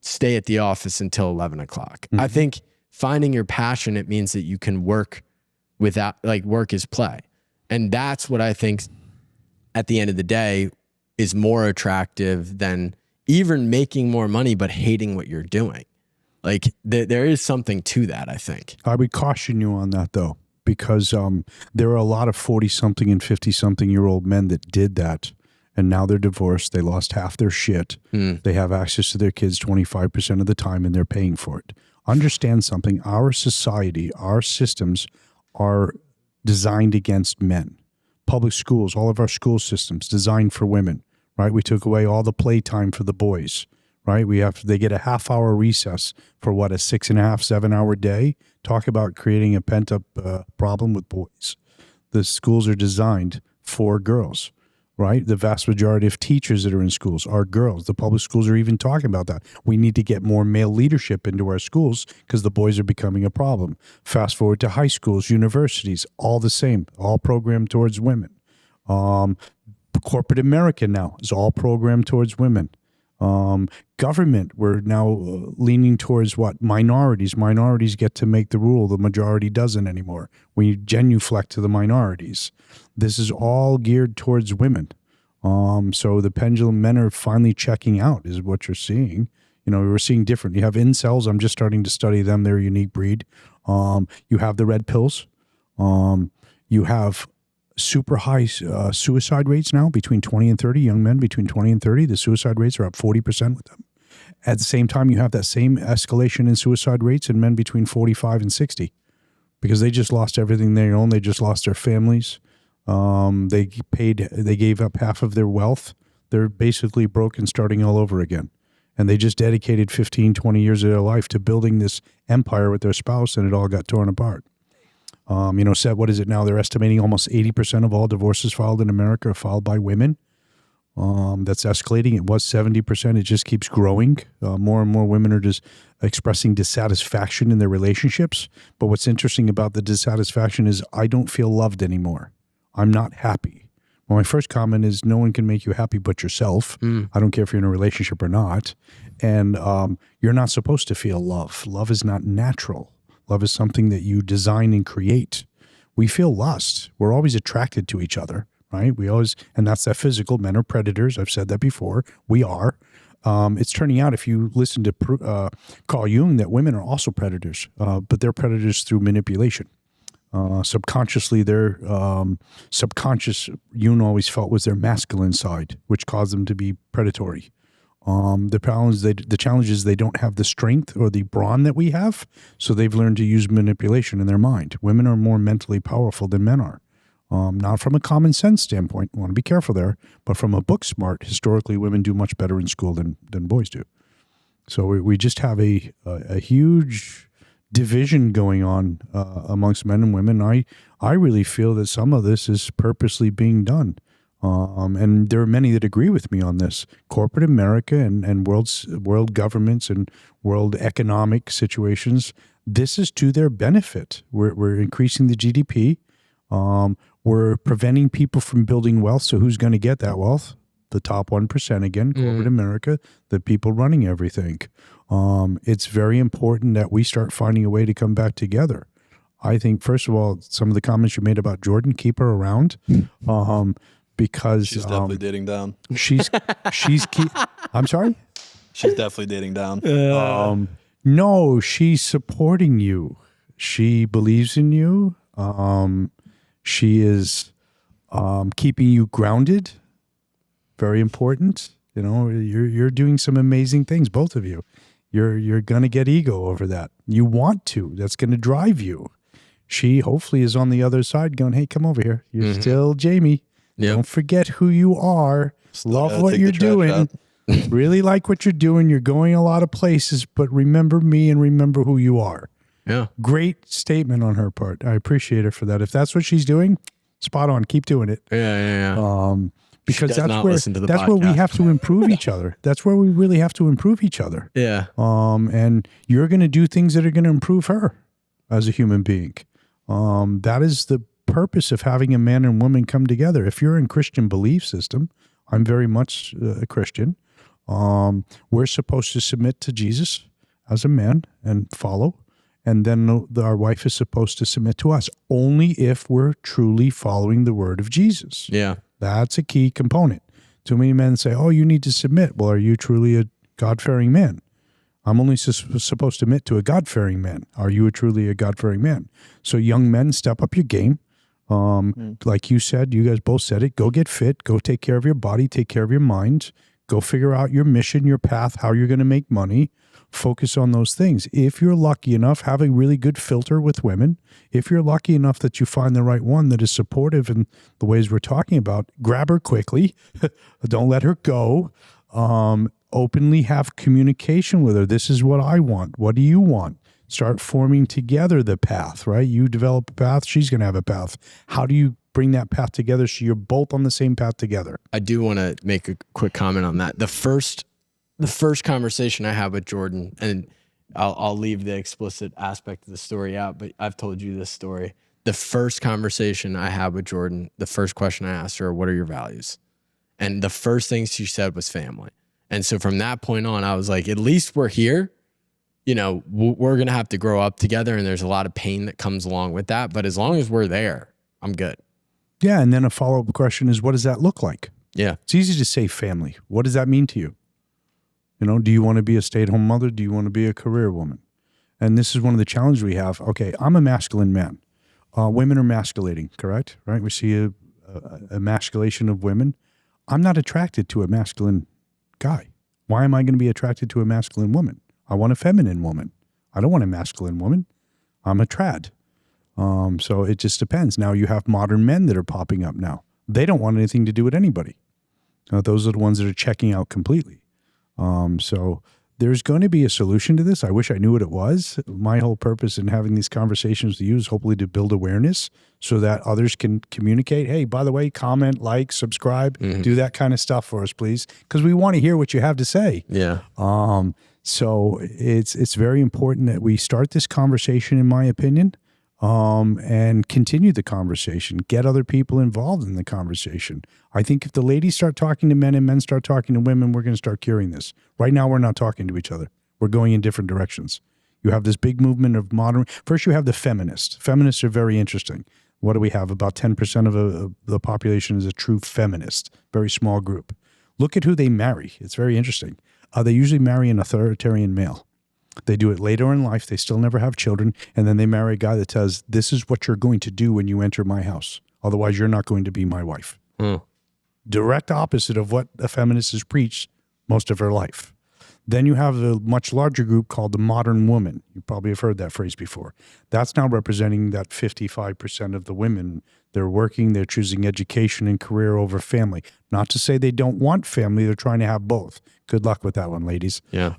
stay at the office until 11 o'clock. I think finding your passion, it means that you can work without, like, work is play. And that's what I think at the end of the day is more attractive than even making more money, but hating what you're doing. Like there is something to that, I think. I would caution you on that, though, because there are a lot of 40-something and 50-something-year-old men that did that, and now they're divorced. They lost half their shit. They have access to their kids 25% of the time, and they're paying for it. Understand something. Our society, our systems are designed against men. Public schools, all of our school systems designed for women, right? We took away all the playtime for the boys, right? They get a half-hour recess for what, a 6.5, 7-hour day? Talk about creating a pent-up problem with boys. The schools are designed for girls, right? The vast majority of teachers that are in schools are girls. The public schools are even talking about that. We need to get more male leadership into our schools because the boys are becoming a problem. Fast forward to high schools, universities, all the same, all programmed towards women. Corporate America now is all programmed towards women. Government, we're now leaning towards what? Minorities. Minorities get to make the rule. The majority doesn't anymore. We genuflect to the minorities. This is all geared towards women. So the pendulum, men are finally checking out is what you're seeing. You know, we're seeing different. You have incels. I'm just starting to study them. They're a unique breed. You have the red pills. You have super high suicide rates now between 20 and 30, young men between 20 and 30. The suicide rates are up 40% with them. At the same time, you have that same escalation in suicide rates in men between 45 and 60 because they just lost everything they own. They just lost their families. They gave up half of their wealth. They're basically broke and starting all over again. And they just dedicated 15, 20 years of their life to building this empire with their spouse, and it all got torn apart. Seth, what is it now? They're estimating almost 80% of all divorces filed in America are filed by women. That's escalating. It was 70%. It just keeps growing. More and more women are just expressing dissatisfaction in their relationships. But what's interesting about the dissatisfaction is I don't feel loved anymore. I'm not happy. Well, my first comment is no one can make you happy but yourself. I don't care if you're in a relationship or not. And you're not supposed to feel love. Love is not natural. Love is something that you design and create. We feel lust. We're always attracted to each other, right? And that's that physical. Men are predators. I've said that before. We are. It's turning out, if you listen to Carl Jung, that women are also predators, but they're predators through manipulation. Subconsciously, their subconscious, Jung always felt, was their masculine side, which caused them to be predatory. The challenge is they don't have the strength or the brawn that we have, so they've learned to use manipulation in their mind. Women are more mentally powerful than men are. Not from a common sense standpoint, I want to be careful there, but from a book smart, historically women do much better in school than boys do. So we just have a huge division going on amongst men and women. I really feel that some of this is purposely being done. And there are many that agree with me on this. Corporate America and world governments and world economic situations, this is to their benefit. We're increasing the GDP. We're preventing people from building wealth. So who's going to get that wealth? The top 1% again, corporate America, the people running everything. It's very important that we start finding a way to come back together. I think, first of all, some of the comments you made about Jordan, keep her around. Because she's definitely dating down. I'm sorry? She's definitely dating down. No, she's supporting you. She believes in you. She is keeping you grounded. Very important. You know, you're doing some amazing things, both of you. You're gonna get ego over that. You want to. That's gonna drive you. She hopefully is on the other side going, hey, come over here. You're still Jamie. Yep. Don't forget who you are. Love what you're doing. Really like what you're doing. You're going a lot of places, but remember me and remember who you are. Yeah. Great statement on her part. I appreciate her for that. If that's what she's doing, spot on. Keep doing it. Yeah. Because does not listen to the that's where we podcast. have to improve each other. That's where we really have to improve each other. Yeah. And you're going to do things that are going to improve her as a human being. That is the purpose of having a man and woman come together. If you're in Christian belief system, I'm very much a Christian. We're supposed to submit to Jesus as a man and follow. And then our wife is supposed to submit to us only if we're truly following the word of Jesus. Yeah. That's a key component. Too many men say, oh, you need to submit. Well, are you truly a God-fearing man? I'm only supposed to submit to a God-fearing man. Are you truly a God-fearing man? So young men, step up your game. Like you said, you guys both said it, go get fit, go take care of your body, take care of your mind, go figure out your mission, your path, how you're going to make money. Focus on those things. If you're lucky enough, have a really good filter with women. If you're lucky enough that you find the right one that is supportive in the ways we're talking about, grab her quickly. Don't let her go. Openly have communication with her. This is what I want. What do you want? Start forming together the path, right? You develop a path, she's going to have a path. How do you bring that path together so you're both on the same path together? I do want to make a quick comment on that. The first conversation I had with Jordan, and I'll leave the explicit aspect of the story out, but I've told you this story. The first conversation I had with Jordan, the first question I asked her, what are your values? And the first thing she said was family. And so from that point on, I was like, at least we're here. You know, we're going to have to grow up together, and there's a lot of pain that comes along with that. But as long as we're there, I'm good. Yeah. And then a follow-up question is, what does that look like? Yeah. It's easy to say family. What does that mean to you? You know, do you want to be a stay-at-home mother? Do you want to be a career woman? And this is one of the challenges we have. Okay, I'm a masculine man. Women are masculating, correct? Right? We see a masculation of women. I'm not attracted to a masculine guy. Why am I going to be attracted to a masculine woman? I want a feminine woman. I don't want a masculine woman. I'm a trad. So it just depends. Now you have modern men that are popping up now. They don't want anything to do with anybody. Those are the ones that are checking out completely. So there's going to be a solution to this. I wish I knew what it was. My whole purpose in having these conversations with you is hopefully to build awareness so that others can communicate. Hey, by the way, comment, like, subscribe, do that kind of stuff for us, please. Because we want to hear what you have to say. Yeah. So it's very important that we start this conversation, in my opinion, and continue the conversation, get other people involved in the conversation. I think if the ladies start talking to men and men start talking to women, we're going to start curing this. Right now, we're not talking to each other. We're going in different directions. You have this big movement of modern. First, you have the feminists. Feminists are very interesting. What do we have? About 10% of the population is a true feminist, very small group. Look at who they marry. It's very interesting. They usually marry an authoritarian male. They do it later in life. They still never have children. And then they marry a guy that says, this is what you're going to do when you enter my house. Otherwise, you're not going to be my wife. Direct opposite of what a feminist has preached most of her life. Then you have a much larger group called the modern woman. You probably have heard that phrase before. That's now representing that 55% of the women. They're working, they're choosing education and career over family. Not to say they don't want family, they're trying to have both. Good luck with that one, ladies. Yeah.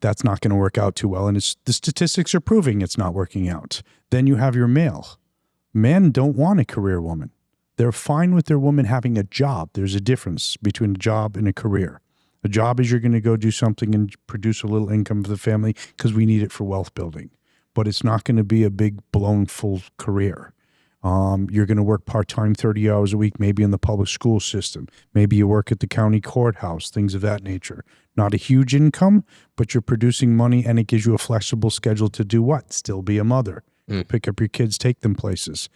That's not going to work out too well. And the statistics are proving it's not working out. Then you have your male. Men don't want a career woman. They're fine with their woman having a job. There's a difference between a job and a career. A job is you're going to go do something and produce a little income for the family because we need it for wealth building. But it's not going to be a big, blown, full career. You're going to work part-time 30 hours a week, maybe in the public school system. Maybe you work at the county courthouse, things of that nature. Not a huge income, but you're producing money and it gives you a flexible schedule to do what? Still be a mother. Pick up your kids, take them places.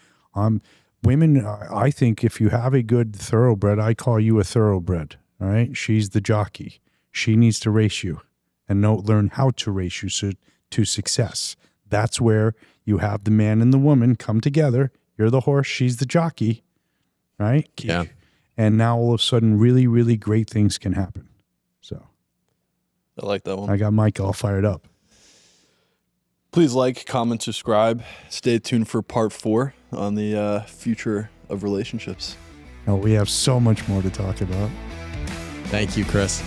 Women, I think if you have a good thoroughbred, I call you a thoroughbred. All right, she's the jockey. She needs to race you and learn how to race you to success. That's where you have the man and the woman come together. You're the horse, she's the jockey, right? Yeah. And now all of a sudden, really, really great things can happen. So I like that one. I got Mike all fired up. Please like, comment, subscribe. Stay tuned for part 4 on the future of relationships. Oh, we have so much more to talk about. Thank you, Chris.